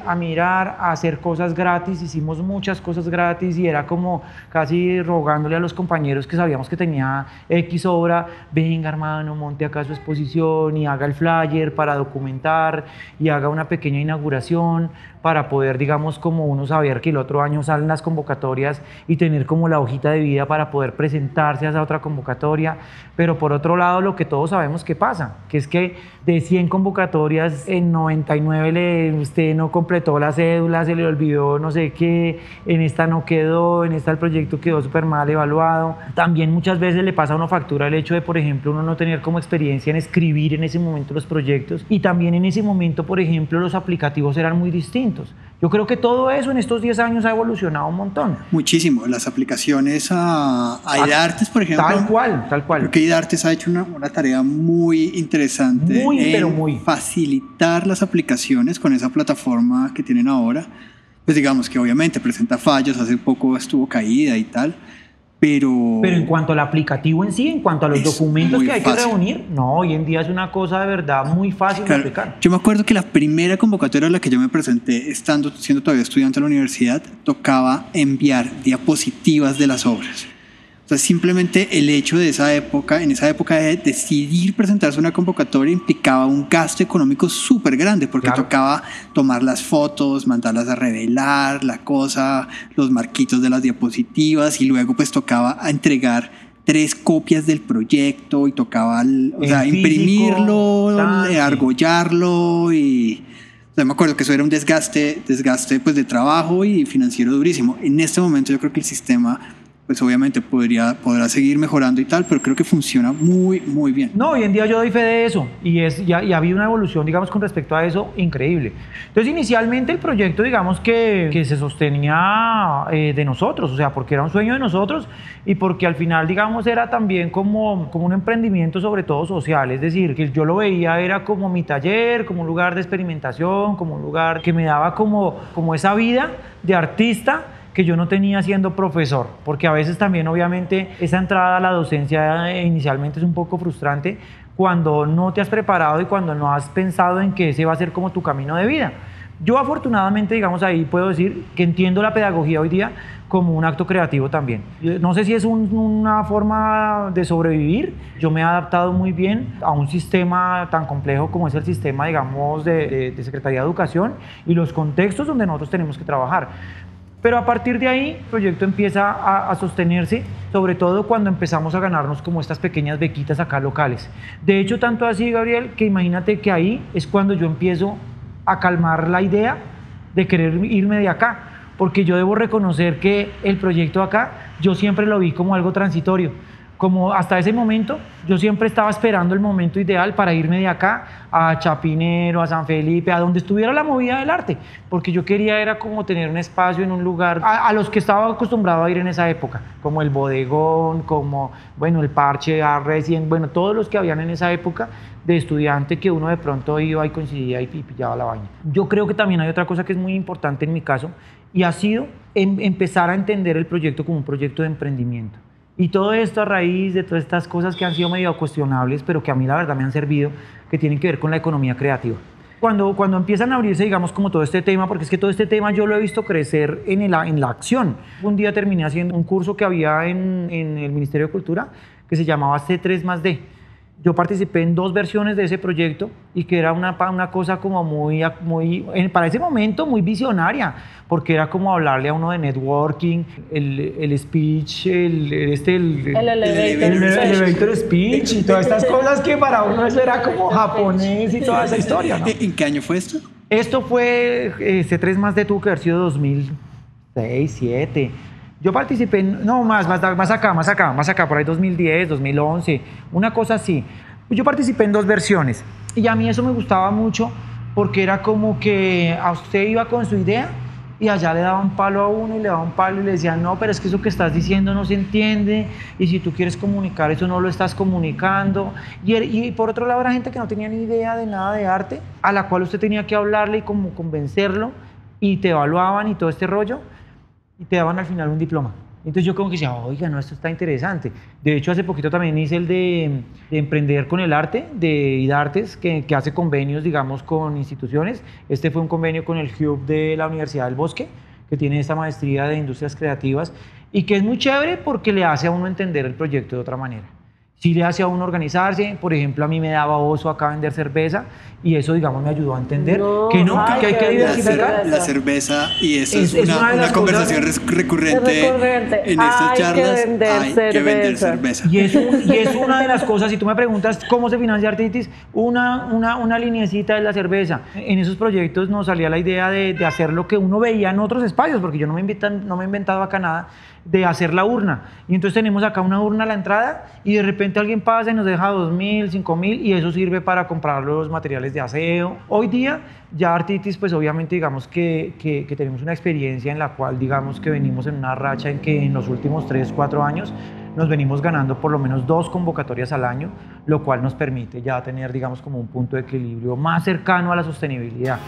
a mirar, a hacer cosas gratis, hicimos muchas cosas gratis y era como casi rogándole a los compañeros que sabíamos que tenía X obra, venga hermano, monte acá su exposición y haga el flyer para documentar y haga una pequeña inauguración para poder, digamos, como uno saber que el otro año salen las convocatorias y tener como la hojita de vida para poder presentarse a esa otra convocatoria. Pero por otro lado, lo que todos sabemos que pasa, que es que de 100 convocatorias, en 99 usted no completó la cédula, se le olvidó no sé qué, en esta no quedó, en esta el proyecto quedó súper mal evaluado. También muchas veces le pasa a uno factura el hecho de, por ejemplo, uno no tener como experiencia en escribir en ese momento los proyectos, y también en ese momento, por ejemplo, los aplicativos eran muy distintos. Yo creo que todo eso en estos 10 años ha evolucionado un montón. Muchísimo. Las aplicaciones a IDARTES, por ejemplo. Tal cual. Creo que IDARTES ha hecho una tarea muy interesante en facilitar las aplicaciones con esa plataforma que tienen ahora. Pues digamos que obviamente presenta fallos, hace poco estuvo caída y tal, pero en cuanto al aplicativo en sí, en cuanto a los documentos que hay que reunir, no, hoy en día es una cosa de verdad muy fácil de aplicar. Yo me acuerdo que la primera convocatoria a la que yo me presenté, siendo todavía estudiante de la universidad, tocaba enviar diapositivas de las obras. O sea, simplemente el hecho de en esa época de decidir presentarse a una convocatoria implicaba un gasto económico súper grande, porque tocaba tomar las fotos, mandarlas a revelar, los marquitos de las diapositivas, y luego pues tocaba entregar 3 copias del proyecto y tocaba imprimirlo, argollarlo y... O sea, me acuerdo que eso era un desgaste pues de trabajo y financiero durísimo. En este momento yo creo que el sistema pues obviamente podrá seguir mejorando y tal, pero creo que funciona muy, muy bien. No, hoy en día yo doy fe de eso y ha habido una evolución, digamos, con respecto a eso increíble. Entonces, inicialmente el proyecto, digamos, que se sostenía de nosotros, o sea, porque era un sueño de nosotros y porque al final, digamos, era también como un emprendimiento sobre todo social, es decir, que yo lo veía era como mi taller, como un lugar de experimentación, como un lugar que me daba como esa vida de artista que yo no tenía siendo profesor, porque a veces también obviamente esa entrada a la docencia inicialmente es un poco frustrante cuando no te has preparado y cuando no has pensado en que ese va a ser como tu camino de vida. Yo afortunadamente, digamos, ahí puedo decir que entiendo la pedagogía hoy día como un acto creativo también. No sé si es una forma de sobrevivir. Yo me he adaptado muy bien a un sistema tan complejo como es el sistema, digamos, de Secretaría de Educación y los contextos donde nosotros tenemos que trabajar. Pero a partir de ahí, el proyecto empieza a sostenerse, sobre todo cuando empezamos a ganarnos como estas pequeñas bequitas acá locales. De hecho, tanto así, Gabriel, que imagínate que ahí es cuando yo empiezo a calmar la idea de querer irme de acá, porque yo debo reconocer que el proyecto acá, yo siempre lo vi como algo transitorio. Como hasta ese momento, yo siempre estaba esperando el momento ideal para irme de acá a Chapinero, a San Felipe, a donde estuviera la movida del arte, porque yo quería era como tener un espacio en un lugar a los que estaba acostumbrado a ir en esa época, como el Bodegón, como, bueno, el Parche, Resident, bueno, todos los que habían en esa época de estudiante que uno de pronto iba y coincidía y pillaba la vaina. Yo creo que también hay otra cosa que es muy importante en mi caso y ha sido empezar a entender el proyecto como un proyecto de emprendimiento. Y todo esto a raíz de todas estas cosas que han sido medio cuestionables, pero que a mí la verdad me han servido, que tienen que ver con la economía creativa. Cuando empiezan a abrirse, digamos, como todo este tema, porque es que todo este tema yo lo he visto crecer en la acción. Un día terminé haciendo un curso que había en el Ministerio de Cultura que se llamaba C3+D. Yo participé en 2 versiones de ese proyecto y que era una cosa como muy, para ese momento muy visionaria, porque era como hablarle a uno de networking, el speech, el elevator speech y todas estas cosas que para uno eso era como japonés y toda esa historia, ¿no? ¿En qué año fue esto? Esto fue, C3+D tuvo que haber sido 2006, 2007. Yo participé, más acá, por ahí 2010, 2011, una cosa así. Yo participé en 2 versiones y a mí eso me gustaba mucho porque era como que a usted iba con su idea y allá le daban palo a uno y le daban palo y le decían, no, pero es que eso que estás diciendo no se entiende y si tú quieres comunicar eso no lo estás comunicando. Y por otro lado era gente que no tenía ni idea de nada de arte, a la cual usted tenía que hablarle y como convencerlo y te evaluaban y todo este rollo. Y te daban al final un diploma. Entonces yo como que decía, oiga, no, esto está interesante. De hecho, hace poquito también hice el de emprender con el arte, de IDARTES, que hace convenios, digamos, con instituciones. Este fue un convenio con el Hub de la Universidad del Bosque, que tiene esta maestría de industrias creativas, y que es muy chévere porque le hace a uno entender el proyecto de otra manera. Sí le hace a uno organizarse, por ejemplo, a mí me daba oso acá vender cerveza y eso, digamos, me ayudó a entender que hay que diversificar. La cerveza, y eso es una conversación recurrente en estas charlas, hay que vender cerveza. Y es una de las cosas, si tú me preguntas cómo se financia Artitis, una lineecita de la cerveza. En esos proyectos nos salía la idea de hacer lo que uno veía en otros espacios, porque yo no me he inventado acá nada, de hacer la urna. Y entonces tenemos acá una urna a la entrada y de repente alguien pasa y nos deja 2.000, 5.000 y eso sirve para comprar los materiales de aseo. Hoy día ya Artitis, pues obviamente digamos que tenemos una experiencia en la cual digamos que venimos en una racha en que en los últimos 3, 4 años nos venimos ganando por lo menos 2 convocatorias al año, lo cual nos permite ya tener digamos como un punto de equilibrio más cercano a la sostenibilidad.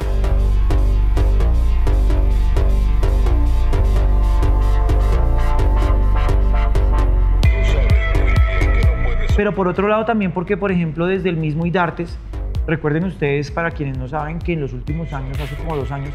Pero por otro lado también porque, por ejemplo, desde el mismo IDARTES, recuerden ustedes, para quienes no saben, que en los últimos años, hace como 2 años,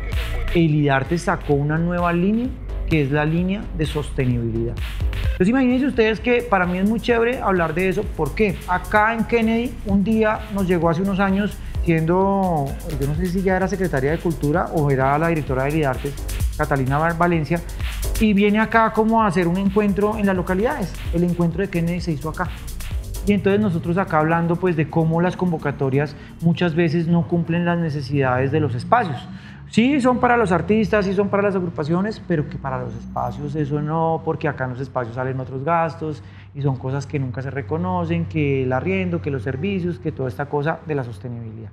el IDARTES sacó una nueva línea, que es la línea de sostenibilidad. Entonces imagínense ustedes que para mí es muy chévere hablar de eso. ¿Por qué? Acá en Kennedy, un día nos llegó hace unos años, siendo, yo no sé si ya era secretaria de Cultura o era la directora del IDARTES, Catalina Valencia, y viene acá como a hacer un encuentro en las localidades. El encuentro de Kennedy se hizo acá. Y entonces nosotros acá hablando pues de cómo las convocatorias muchas veces no cumplen las necesidades de los espacios. Sí son para los artistas, sí son para las agrupaciones, pero que para los espacios eso no, porque acá en los espacios salen otros gastos y son cosas que nunca se reconocen, que el arriendo, que los servicios, que toda esta cosa de la sostenibilidad.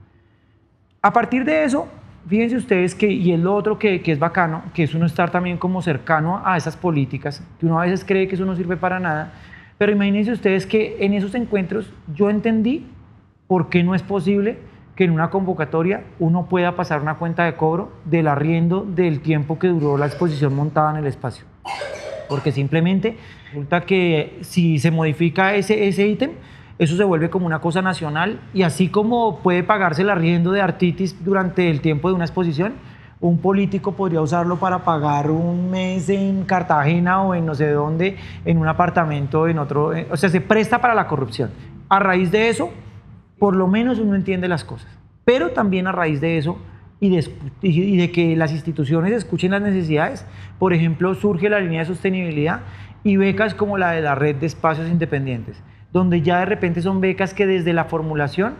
A partir de eso, fíjense ustedes que, y es lo otro que es bacano, que es uno estar también como cercano a esas políticas, que uno a veces cree que eso no sirve para nada. Pero imagínense ustedes que en esos encuentros yo entendí por qué no es posible que en una convocatoria uno pueda pasar una cuenta de cobro del arriendo del tiempo que duró la exposición montada en el espacio. Porque simplemente resulta que si se modifica ese ítem, eso se vuelve como una cosa nacional y así como puede pagarse el arriendo de Artitis durante el tiempo de una exposición, un político podría usarlo para pagar un mes en Cartagena o en no sé dónde, en un apartamento, en otro, o sea, se presta para la corrupción. A raíz de eso, por lo menos uno entiende las cosas, pero también a raíz de eso y de que las instituciones escuchen las necesidades, por ejemplo, surge la línea de sostenibilidad y becas como la de la Red de Espacios Independientes, donde ya de repente son becas que desde la formulación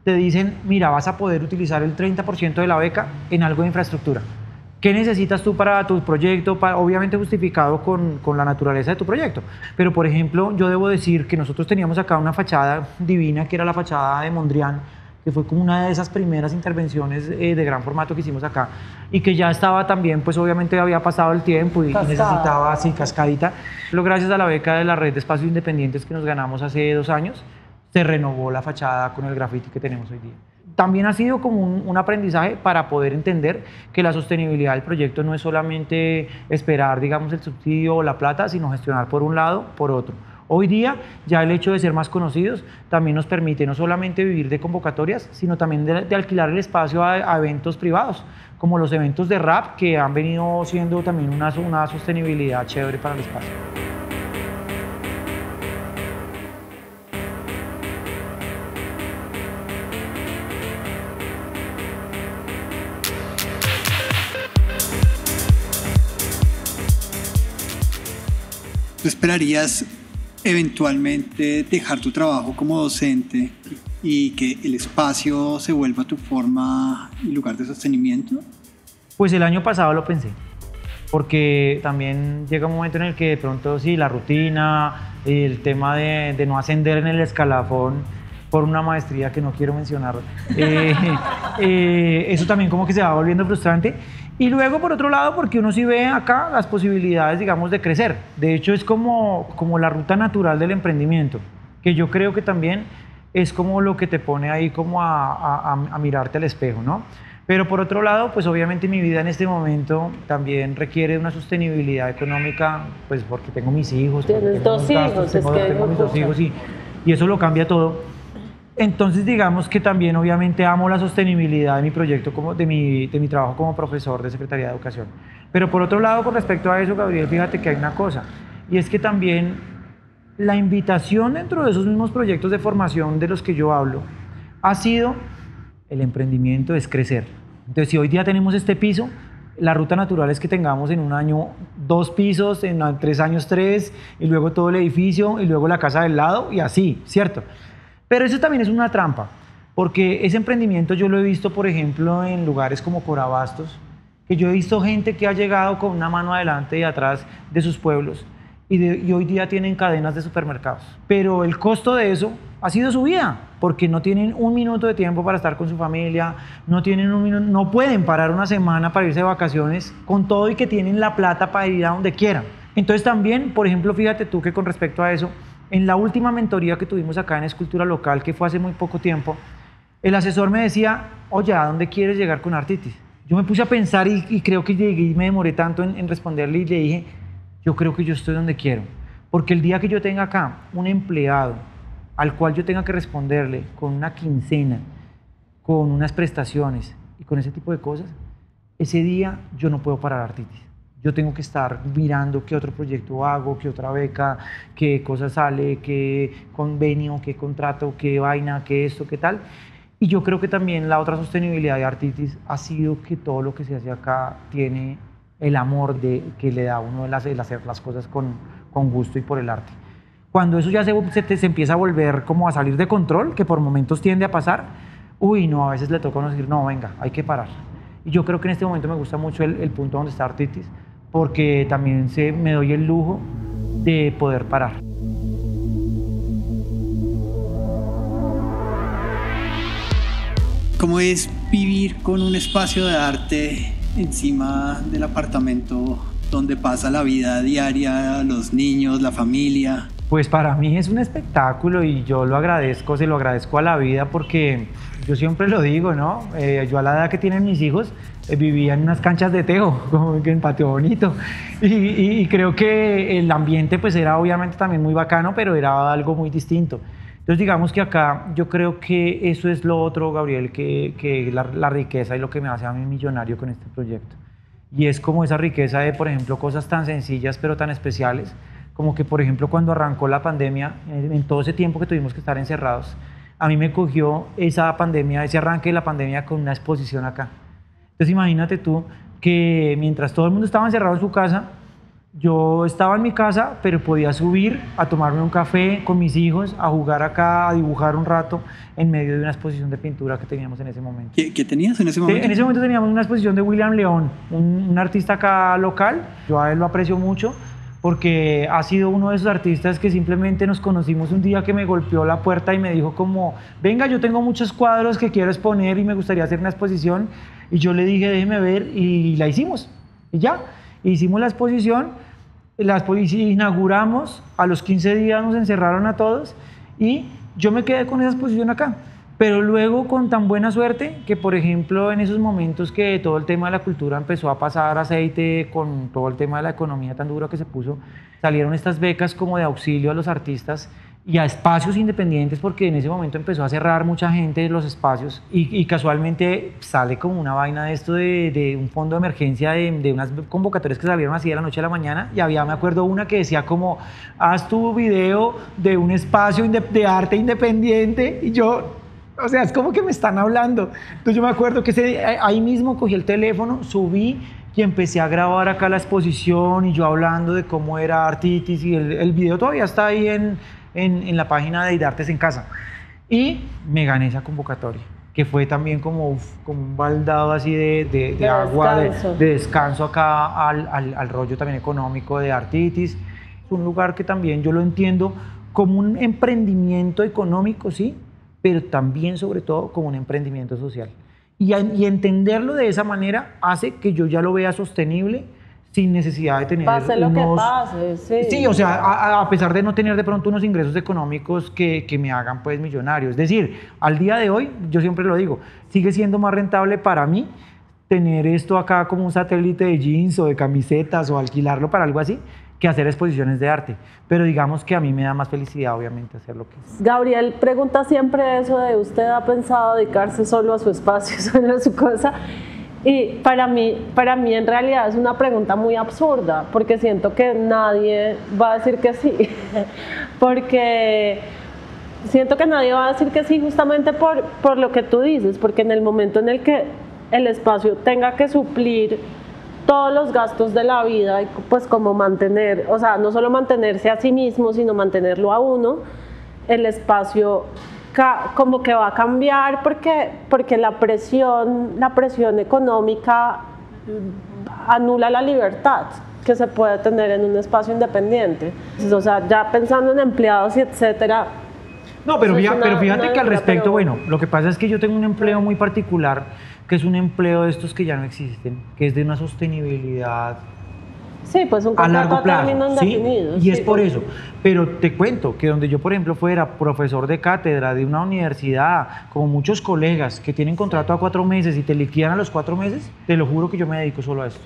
te dicen, mira, vas a poder utilizar el 30% de la beca en algo de infraestructura. ¿Qué necesitas tú para tu proyecto? Obviamente justificado con la naturaleza de tu proyecto. Pero, por ejemplo, yo debo decir que nosotros teníamos acá una fachada divina, que era la fachada de Mondrian, que fue como una de esas primeras intervenciones de gran formato que hicimos acá, y que ya estaba también, pues obviamente había pasado el tiempo y necesitaba así cascadita. Pero gracias a la beca de la Red de Espacios Independientes que nos ganamos hace 2 años, se renovó la fachada con el graffiti que tenemos hoy día. También ha sido como un aprendizaje para poder entender que la sostenibilidad del proyecto no es solamente esperar, digamos, el subsidio o la plata, sino gestionar por un lado, por otro. Hoy día ya el hecho de ser más conocidos también nos permite no solamente vivir de convocatorias, sino también de alquilar el espacio a eventos privados, como los eventos de rap, que han venido siendo también una sostenibilidad chévere para el espacio. ¿Tú esperarías eventualmente dejar tu trabajo como docente y que el espacio se vuelva tu forma y lugar de sostenimiento? Pues el año pasado lo pensé, porque también llega un momento en el que de pronto sí, la rutina, el tema de no ascender en el escalafón por una maestría que no quiero mencionar, eso también como que se va volviendo frustrante. Y luego, por otro lado, porque uno sí ve acá las posibilidades, digamos, de crecer. De hecho, es como la ruta natural del emprendimiento, que yo creo que también es como lo que te pone ahí como a mirarte al espejo, ¿no? Pero por otro lado, pues obviamente mi vida en este momento también requiere una sostenibilidad económica, pues porque tengo mis hijos. Tienes 2 hijos, tengo mis 2 hijos y eso lo cambia todo. Entonces, digamos que también obviamente amo la sostenibilidad de mi proyecto, de mi trabajo como profesor de Secretaría de Educación. Pero por otro lado, con respecto a eso, Gabriel, fíjate que hay una cosa, y es que también la invitación dentro de esos mismos proyectos de formación de los que yo hablo ha sido el emprendimiento, es crecer. Entonces, si hoy día tenemos este piso, la ruta natural es que tengamos en un año 2 pisos, en 3 años 3, y luego todo el edificio, y luego la casa del lado, y así, ¿cierto? Pero eso también es una trampa, porque ese emprendimiento yo lo he visto, por ejemplo, en lugares como Corabastos, que yo he visto gente que ha llegado con una mano adelante y atrás de sus pueblos y hoy día tienen cadenas de supermercados. Pero el costo de eso ha sido su vida, porque no tienen un minuto de tiempo para estar con su familia, no pueden parar una semana para irse de vacaciones, con todo y que tienen la plata para ir a donde quieran. Entonces también, por ejemplo, fíjate tú que con respecto a eso, en la última mentoría que tuvimos acá en Escultura Local, que fue hace muy poco tiempo, el asesor me decía, oye, ¿a dónde quieres llegar con Artitis? Yo me puse a pensar y creo que llegué y me demoré tanto en responderle y le dije, yo creo que yo estoy donde quiero. Porque el día que yo tenga acá un empleado al cual yo tenga que responderle con una quincena, con unas prestaciones y con ese tipo de cosas, ese día yo no puedo parar Artitis. Yo tengo que estar mirando qué otro proyecto hago, qué otra beca, qué cosa sale, qué convenio, qué contrato, qué vaina, qué esto, qué tal. Y yo creo que también la otra sostenibilidad de Artitis ha sido que todo lo que se hace acá tiene el amor que le da a uno el hacer las cosas con gusto y por el arte. Cuando eso ya se empieza a volver como a salir de control, que por momentos tiende a pasar, uy, no, a veces le toca a uno decir, no, venga, hay que parar. Y yo creo que en este momento me gusta mucho el punto donde está Artitis, porque también me doy el lujo de poder parar. ¿Cómo es vivir con un espacio de arte encima del apartamento donde pasa la vida diaria, los niños, la familia? Pues para mí es un espectáculo y yo lo agradezco, se lo agradezco a la vida porque yo siempre lo digo, ¿no? Yo a la edad que tienen mis hijos vivía en unas canchas de tejo, como que en Patio Bonito, y creo que el ambiente pues era obviamente también muy bacano, pero era algo muy distinto. Entonces digamos que acá yo creo que eso es lo otro, Gabriel, que la riqueza y lo que me hace a mí millonario con este proyecto. Y es como esa riqueza de, por ejemplo, cosas tan sencillas pero tan especiales, como que, por ejemplo, cuando arrancó la pandemia, en todo ese tiempo que tuvimos que estar encerrados, a mí me cogió esa pandemia, ese arranque de la pandemia con una exposición acá. Entonces imagínate tú que mientras todo el mundo estaba encerrado en su casa, yo estaba en mi casa, pero podía subir a tomarme un café con mis hijos, a jugar acá, a dibujar un rato en medio de una exposición de pintura que teníamos en ese momento. ¿Qué tenías en ese momento? En ese momento teníamos una exposición de William León, un artista acá local. Yo a él lo aprecio mucho porque ha sido uno de esos artistas que simplemente nos conocimos un día que me golpeó la puerta y me dijo como, venga, yo tengo muchos cuadros que quiero exponer y me gustaría hacer una exposición. Y yo le dije, déjeme ver, y la hicimos. Y ya, hicimos la exposición inauguramos, a los 15 días nos encerraron a todos y yo me quedé con esa exposición acá. Pero luego con tan buena suerte que, por ejemplo, en esos momentos que todo el tema de la cultura empezó a pasar aceite con todo el tema de la economía tan dura que se puso, salieron estas becas como de auxilio a los artistas y a espacios independientes, porque en ese momento empezó a cerrar mucha gente los espacios y casualmente sale como una vaina de esto de un fondo de emergencia de unas convocatorias que salieron así de la noche a la mañana, y había, me acuerdo, una que decía como, haz tu video de un espacio de arte independiente, y yo, o sea, es como que me están hablando. Entonces yo me acuerdo que ahí mismo cogí el teléfono, subí y empecé a grabar acá la exposición y yo hablando de cómo era Artitis, y el video todavía está ahí en la página de Idartes en Casa, y me gané esa convocatoria, que fue también como un baldado así de agua, de descanso acá al rollo también económico de Artitis. Es un lugar que también yo lo entiendo como un emprendimiento económico, sí, pero también sobre todo como un emprendimiento social. Y entenderlo de esa manera hace que yo ya lo vea sostenible, sin necesidad de tener pase lo que pase, sí. Sí, o sea, a pesar de no tener de pronto unos ingresos económicos que me hagan pues millonario. Es decir, al día de hoy, yo siempre lo digo, sigue siendo más rentable para mí tener esto acá como un satélite de jeans o de camisetas o alquilarlo para algo así, que hacer exposiciones de arte. Pero digamos que a mí me da más felicidad, obviamente, hacer lo que es. Gabriel pregunta siempre eso de, ¿usted ha pensado dedicarse solo a su espacio, solo a su cosa? Y para mí en realidad es una pregunta muy absurda, porque siento que nadie va a decir que sí, porque siento que nadie va a decir que sí justamente por lo que tú dices, porque en el momento en el que el espacio tenga que suplir todos los gastos de la vida, y pues como mantener, o sea, no solo mantenerse a sí mismo, sino mantenerlo a uno, el espacio como que va a cambiar porque la presión económica anula la libertad que se puede tener en un espacio independiente. O sea, ya pensando en empleados y etcétera. No, pero fíjate que al respecto, bueno, lo que pasa es que yo tengo un empleo muy particular, que es un empleo de estos que ya no existen, que es de una sostenibilidad. Sí, pues un a largo contrato a plazo, término indefinido. ¿sí? Y es por eso. Pero te cuento que donde yo, por ejemplo, fuera profesor de cátedra de una universidad, como muchos colegas que tienen contrato a 4 meses y te liquidan a los 4 meses, te lo juro que yo me dedico solo a esto.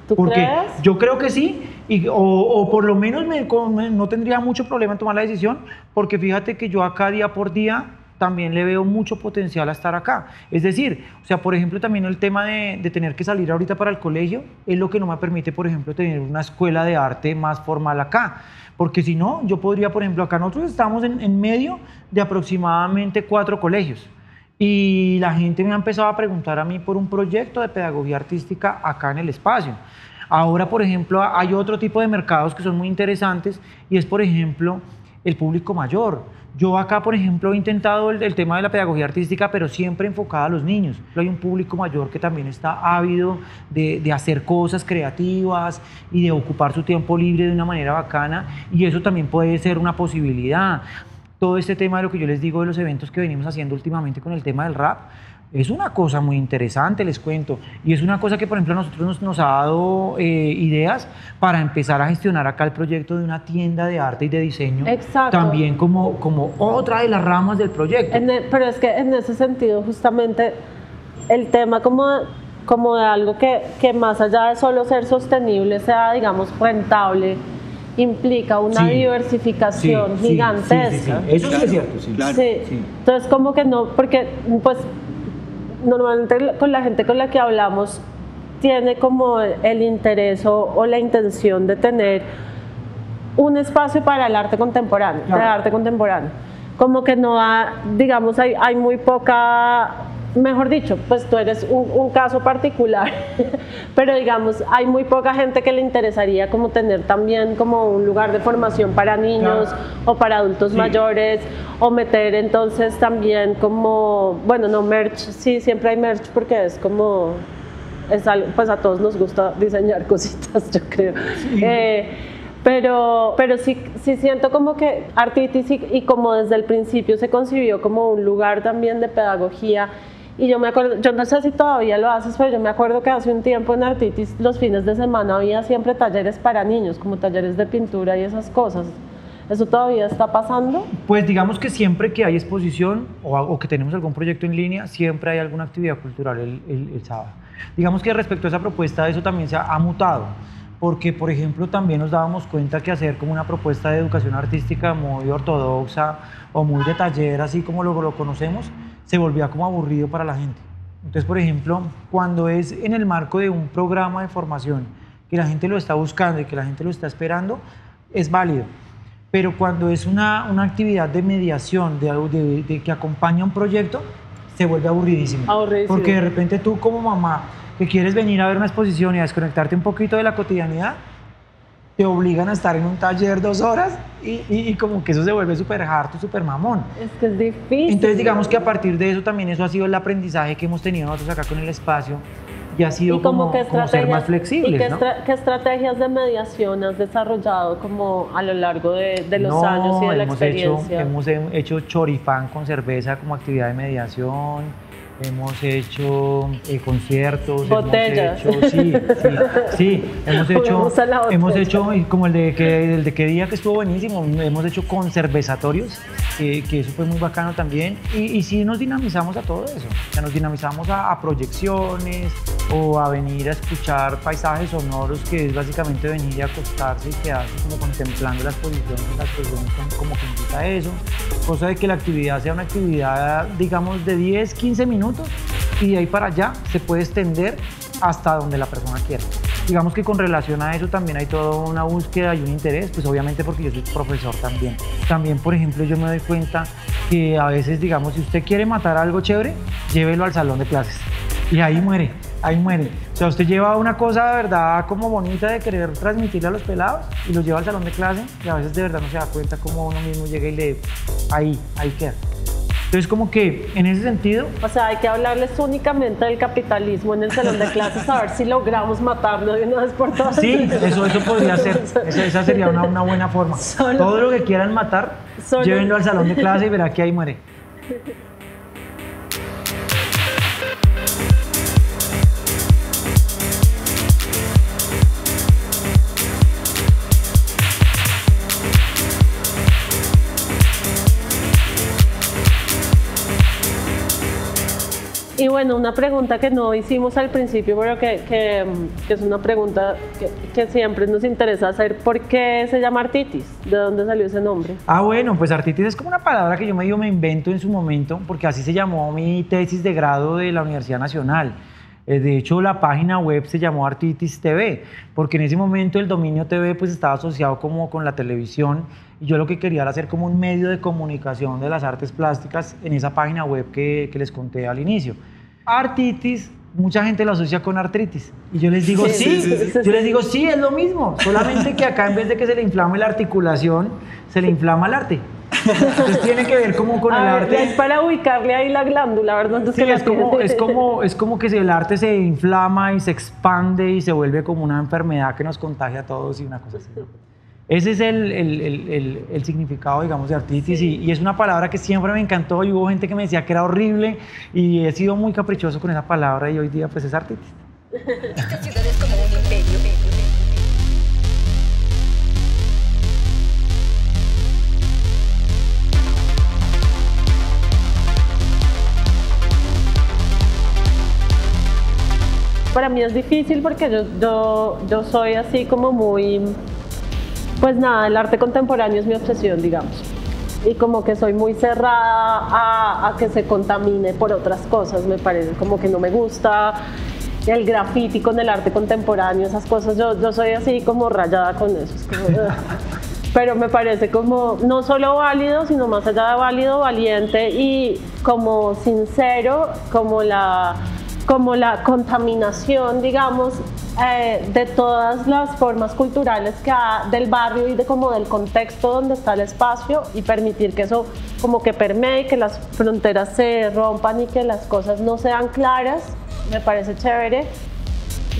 ¿Tú Porque crees? yo creo que sí, o por lo menos no tendría mucho problema en tomar la decisión, porque fíjate que yo acá día por día también le veo mucho potencial a estar acá. Es decir, o sea, por ejemplo, también el tema de tener que salir ahorita para el colegio es lo que no me permite, por ejemplo, tener una escuela de arte más formal acá. Porque si no, yo podría, por ejemplo, acá nosotros estamos en medio de aproximadamente 4 colegios. Y la gente me ha empezado a preguntar a mí por un proyecto de pedagogía artística acá en el espacio. Ahora, por ejemplo, hay otro tipo de mercados que son muy interesantes, y es, por ejemplo, el público mayor. Yo acá, por ejemplo, he intentado el tema de la pedagogía artística, pero siempre enfocada a los niños. Hay un público mayor que también está ávido de hacer cosas creativas y de ocupar su tiempo libre de una manera bacana, y eso también puede ser una posibilidad. Todo este tema de lo que yo les digo de los eventos que venimos haciendo últimamente con el tema del rap, es una cosa muy interesante, les cuento, y es una cosa que, por ejemplo, a nosotros nos ha dado ideas para empezar a gestionar acá el proyecto de una tienda de arte y de diseño. Exacto. También como otra de las ramas del proyecto. Pero es que en ese sentido, justamente, el tema como de algo que más allá de solo ser sostenible, sea, digamos, rentable, implica una Sí. diversificación gigantesca. Eso sí es cierto, sí. Claro. Sí. Sí. Entonces como que no, porque pues normalmente con la gente con la que hablamos tiene como el interés o la intención de tener un espacio para el arte contemporáneo, Claro. de arte contemporáneo. Como que no digamos, hay muy poca, mejor dicho, pues tú eres un caso particular, pero digamos, hay muy poca gente que le interesaría como tener también como un lugar de formación para niños Claro. o para adultos Sí. mayores, o meter entonces también como, bueno, no merch, sí, siempre hay merch porque es como, es algo, pues a todos nos gusta diseñar cositas, yo creo. Pero sí siento como que Artitis y como desde el principio se concibió como un lugar también de pedagogía. Y yo me acuerdo, yo no sé si todavía lo haces, pero yo me acuerdo que hace un tiempo en Artitis los fines de semana había siempre talleres para niños, como talleres de pintura y esas cosas. ¿Eso todavía está pasando? Pues digamos que siempre que hay exposición o que tenemos algún proyecto en línea, siempre hay alguna actividad cultural el sábado. Digamos que respecto a esa propuesta, eso también se ha mutado, porque por ejemplo también nos dábamos cuenta que hacer como una propuesta de educación artística muy ortodoxa o muy de taller, así como lo conocemos, se volvía como aburrido para la gente. Entonces, por ejemplo, cuando es en el marco de un programa de formación, que la gente lo está buscando y que la gente lo está esperando, es válido. Pero cuando es una actividad de mediación, de que acompaña un proyecto, se vuelve aburridísimo. Aburridísimo. Porque de repente tú como mamá, que quieres venir a ver una exposición y a desconectarte un poquito de la cotidianidad, te obligan a estar en un taller 2 horas y como que eso se vuelve súper harto, súper mamón. Es que es difícil. Entonces digamos que a partir de eso también eso ha sido el aprendizaje que hemos tenido nosotros acá con el espacio y ha sido ¿Y como como ser más flexibles, ¿y ¿no? qué estrategias de mediación has desarrollado como a lo largo de los No, años y de la hemos experiencia? hemos hecho choripán con cerveza como actividad de mediación, hemos hecho conciertos, Botellas. hemos Juguemos a la botella. hecho como el de qué día que estuvo buenísimo, hemos hecho conservatorios, que eso fue muy bacano también, y sí nos dinamizamos a todo eso, o sea, nos dinamizamos a proyecciones o a venir a escuchar paisajes sonoros, que es básicamente venir y acostarse y quedarse como contemplando las posiciones como que invita a eso, cosa de que la actividad sea una actividad, digamos, de 10, 15 minutos, y de ahí para allá se puede extender hasta donde la persona quiera. Digamos que con relación a eso también hay toda una búsqueda y un interés, pues obviamente porque yo soy profesor también. También, por ejemplo, yo me doy cuenta que a veces, digamos, si usted quiere matar algo chévere, llévelo al salón de clases y ahí muere, ahí muere. O sea, usted lleva una cosa de verdad como bonita de querer transmitirle a los pelados y lo lleva al salón de clase y a veces de verdad no se da cuenta cómo uno mismo llega y ahí queda. Entonces, como que en ese sentido... O sea, hay que hablarles únicamente del capitalismo en el salón de clases, a ver si logramos matarlo de una vez por todas. Sí, eso podría ser, esa sería una buena forma. Todo lo que quieran matar, llévenlo al salón de clase y verá que ahí muere. Y bueno, una pregunta que no hicimos al principio, pero que es una pregunta que siempre nos interesa hacer. ¿Por qué se llama Artitis? ¿De dónde salió ese nombre? Bueno, pues Artitis es como una palabra que yo me invento en su momento, porque así se llamó mi tesis de grado de la Universidad Nacional. De hecho, la página web se llamó Artitis TV, porque en ese momento el dominio TV pues estaba asociado como con la televisión, y yo lo que quería era hacer como un medio de comunicación de las artes plásticas en esa página web que les conté al inicio. Artitis, mucha gente lo asocia con artritis, y yo les digo yo les digo sí, es lo mismo, solamente que acá en vez de que se le inflame la articulación, se le inflama el arte. Entonces tiene que ver como con el arte. Es para ubicarle ahí la glándula, ¿verdad? Entonces, Sí, es como que si el arte se inflama y se expande y se vuelve como una enfermedad que nos contagia a todos y una cosa así. Ese es el significado, digamos, de artritis, y es una palabra que siempre me encantó, y hubo gente que me decía que era horrible, y he sido muy caprichoso con esa palabra, y hoy día pues es artritis. Esta ciudad es como un imperio. Para mí es difícil porque yo soy así como muy Pues nada, el arte contemporáneo es mi obsesión, digamos. Y como que soy muy cerrada a que se contamine por otras cosas, me parece, como que no me gusta el graffiti con el arte contemporáneo, esas cosas, yo soy así como rayada con eso, es como, pero me parece como no solo válido, sino más allá de válido, valiente y como sincero, como la contaminación, digamos, de todas las formas culturales que del barrio y de como del contexto donde está el espacio, y permitir que eso como que permee, que las fronteras se rompan y que las cosas no sean claras, me parece chévere.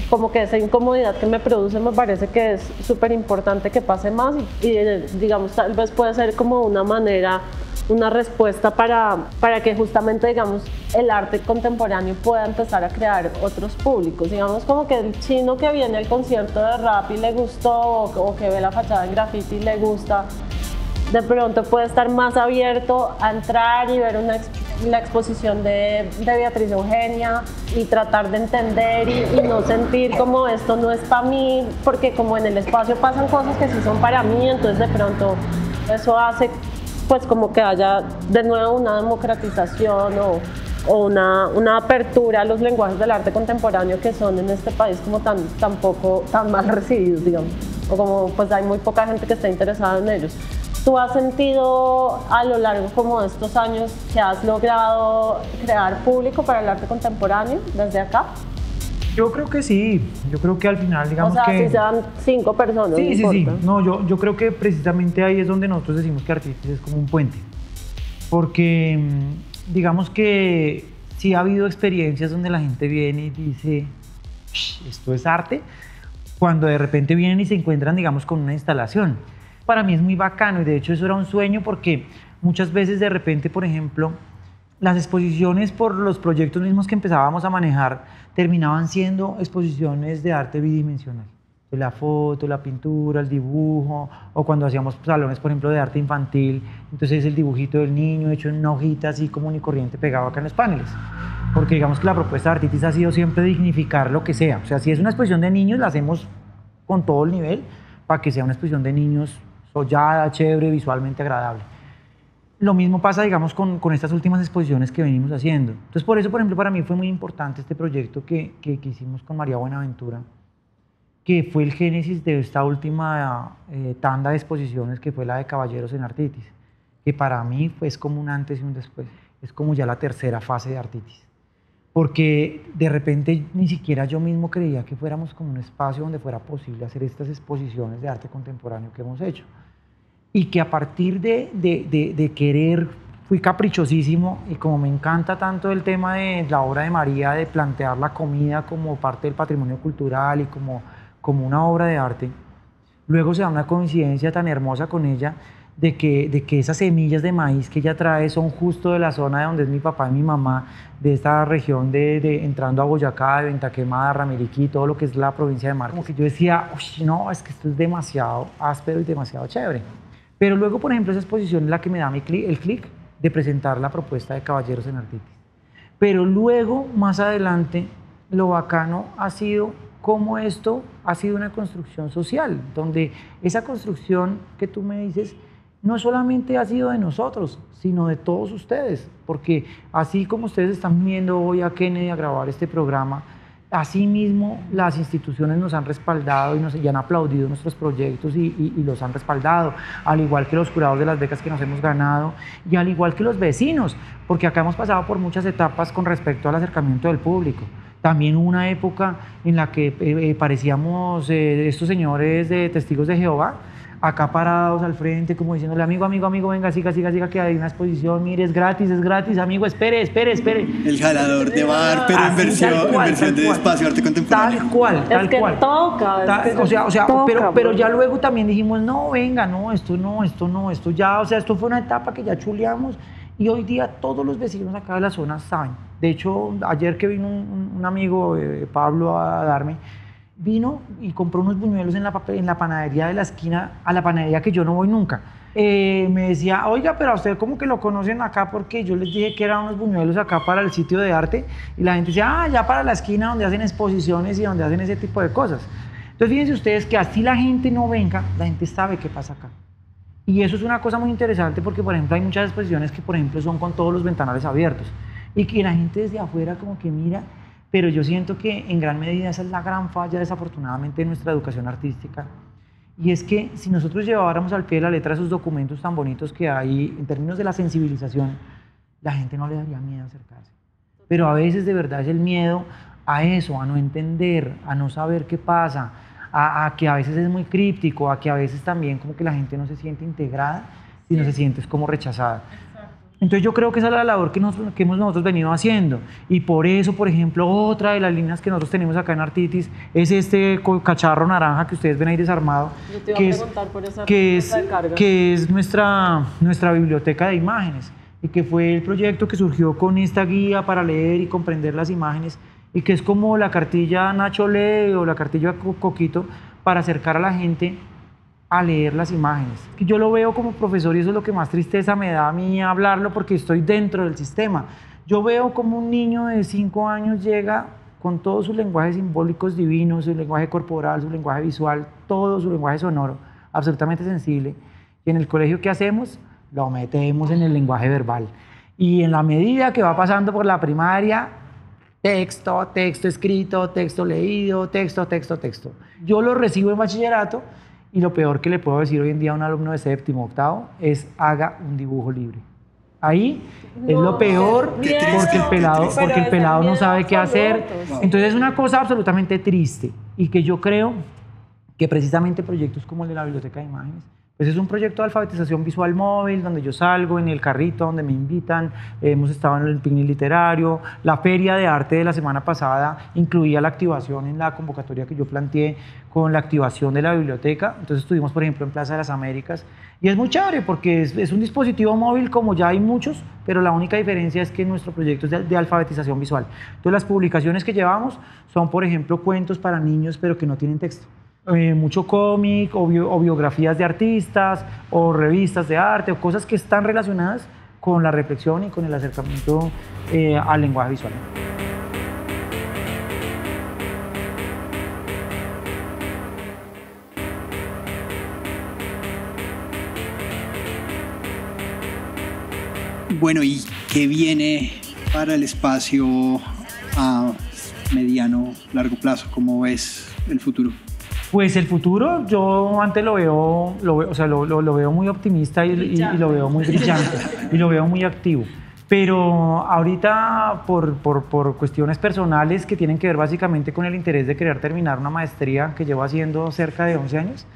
Como que esa incomodidad que me produce me parece que es súper importante que pase más y digamos tal vez puede ser como una manera, una respuesta para que justamente, digamos, el arte contemporáneo pueda empezar a crear otros públicos. Digamos como que el chino que viene al concierto de rap y le gustó, o que ve la fachada en graffiti y le gusta, de pronto puede estar más abierto a entrar y ver la exposición de Beatriz Eugenia y tratar de entender y no sentir como esto no es para mí, porque como en el espacio pasan cosas que sí son para mí, entonces de pronto eso hace pues como que haya de nuevo una democratización o una apertura a los lenguajes del arte contemporáneo que son en este país como tan mal recibidos, digamos, o como pues hay muy poca gente que está interesada en ellos. ¿Tú has sentido a lo largo como de estos años que has logrado crear público para el arte contemporáneo desde acá? Yo creo que sí, yo creo que al final, digamos, o sea, que... si sean 5 personas, Sí, no sí, importa. sí. No, yo creo que precisamente ahí es donde nosotros decimos que Artitis es como un puente. Porque digamos que sí ha habido experiencias donde la gente viene y dice, esto es arte, cuando de repente vienen y se encuentran, digamos, con una instalación. Para mí es muy bacano y de hecho eso era un sueño porque muchas veces de repente, por ejemplo, las exposiciones por los proyectos mismos que empezábamos a manejar terminaban siendo exposiciones de arte bidimensional. La foto, la pintura, el dibujo, o cuando hacíamos salones, por ejemplo, de arte infantil, entonces el dibujito del niño hecho en una hojita así común y corriente pegado acá en los paneles. Porque digamos que la propuesta de Artitis ha sido siempre dignificar lo que sea. O sea, si es una exposición de niños, la hacemos con todo el nivel para que sea una exposición de niños sollada, chévere, visualmente agradable. Lo mismo pasa, digamos, con estas últimas exposiciones que venimos haciendo. Entonces, por eso, por ejemplo, para mí fue muy importante este proyecto que hicimos con María Buenaventura, que fue el génesis de esta última tanda de exposiciones, que fue la de Caballeros en Artitis, que para mí fue como un antes y un después. Es como ya la tercera fase de Artitis. Porque de repente ni siquiera yo mismo creía que fuéramos como un espacio donde fuera posible hacer estas exposiciones de arte contemporáneo que hemos hecho. Y que a partir de querer, fui caprichosísimo, y como me encanta tanto el tema de la obra de María, de plantear la comida como parte del patrimonio cultural y como una obra de arte, luego se da una coincidencia tan hermosa con ella de que esas semillas de maíz que ella trae son justo de la zona de donde es mi papá y mi mamá, de esta región entrando a Boyacá, de Venta Quemada, Ramiriquí, todo lo que es la provincia de Marte. Como que yo decía, no, es que esto es demasiado áspero y demasiado chévere. Pero luego, por ejemplo, esa exposición es la que me da el clic de presentar la propuesta de Caballeros en Artitis. Pero luego, más adelante, lo bacano ha sido cómo esto ha sido una construcción social, donde esa construcción que tú me dices no solamente ha sido de nosotros, sino de todos ustedes, porque así como ustedes están viniendo hoy a Kennedy a grabar este programa, asimismo las instituciones nos han respaldado y han aplaudido nuestros proyectos y los han respaldado, al igual que los jurados de las becas que nos hemos ganado y al igual que los vecinos, porque acá hemos pasado por muchas etapas con respecto al acercamiento del público. También hubo una época en la que parecíamos estos señores de Testigos de Jehová, acá parados al frente, como diciéndole, amigo, venga, siga, que hay una exposición, mire, es gratis, amigo, espere. El jalador de bar, pero en versión de espacio arte contemporáneo. Tal cual. Pero ya luego también dijimos, no, venga, esto ya, o sea, esto fue una etapa que ya chuleamos y hoy día todos los vecinos acá de la zona saben. De hecho, ayer que vino un amigo, Pablo, a darme, vino y compró unos buñuelos en la panadería de la esquina, a la panadería que yo no voy nunca. Me decía, oiga, pero a usted como que lo conocen acá, porque yo les dije que eran unos buñuelos acá para el sitio de arte, y la gente decía, ya para la esquina donde hacen exposiciones y donde hacen ese tipo de cosas. Entonces fíjense ustedes que así la gente no venga, la gente sabe qué pasa acá. Y eso es una cosa muy interesante porque, por ejemplo, hay muchas exposiciones que, por ejemplo, son con todos los ventanales abiertos y que la gente desde afuera como que mira, pero yo siento que en gran medida esa es la gran falla, desafortunadamente, de nuestra educación artística. Y es que si nosotros lleváramos al pie de la letra esos documentos tan bonitos que hay en términos de la sensibilización, la gente no le daría miedo acercarse. Pero a veces de verdad es el miedo a eso, a no entender, a no saber qué pasa, a que a veces es muy críptico, a que a veces también como que la gente no se siente integrada, sino se siente como rechazada. Entonces yo creo que esa es la labor que hemos nosotros venido haciendo, y por eso, por ejemplo, otra de las líneas que nosotros tenemos acá en Artitis es este cacharro naranja que ustedes ven ahí desarmado, Yo te iba a preguntar por esa que es nuestra biblioteca de imágenes, y que fue el proyecto que surgió con esta guía para leer y comprender las imágenes, y que es como la cartilla Nacho Lee o la cartilla Coquito para acercar a la gente a leer las imágenes. Yo lo veo como profesor y eso es lo que más tristeza me da a mí hablarlo porque estoy dentro del sistema. Yo veo como un niño de 5 años llega con todos sus lenguajes simbólicos divinos, su lenguaje corporal, su lenguaje visual, todo su lenguaje sonoro, absolutamente sensible. Y en el colegio, ¿qué hacemos? Lo metemos en el lenguaje verbal. Y en la medida que va pasando por la primaria, texto, texto escrito, texto leído, texto. Yo lo recibo en bachillerato y lo peor que le puedo decir hoy en día a un alumno de 7º, 8º es haga un dibujo libre. Ahí es lo peor porque el pelado no sabe qué hacer. Entonces es una cosa absolutamente triste y que yo creo que precisamente proyectos como el de la Biblioteca de Imágenes, pues es un proyecto de alfabetización visual móvil donde yo salgo en el carrito, donde me invitan, hemos estado en el picnic literario, la feria de arte de la semana pasada incluía la activación en la convocatoria que yo planteé con la activación de la biblioteca, entonces estuvimos por ejemplo en Plaza de las Américas y es muy chévere porque es un dispositivo móvil como ya hay muchos, pero la única diferencia es que nuestro proyecto es de alfabetización visual. Entonces las publicaciones que llevamos son por ejemplo cuentos para niños pero que no tienen texto. Mucho cómic o biografías de artistas o revistas de arte o cosas que están relacionadas con la reflexión y con el acercamiento al lenguaje visual. Bueno, ¿y qué viene para el espacio a mediano, largo plazo? ¿Cómo ves el futuro? Pues el futuro yo antes lo veo muy optimista y lo veo muy brillante y lo veo muy activo. Pero ahorita por cuestiones personales que tienen que ver básicamente con el interés de querer terminar una maestría que llevo haciendo cerca de 11 años,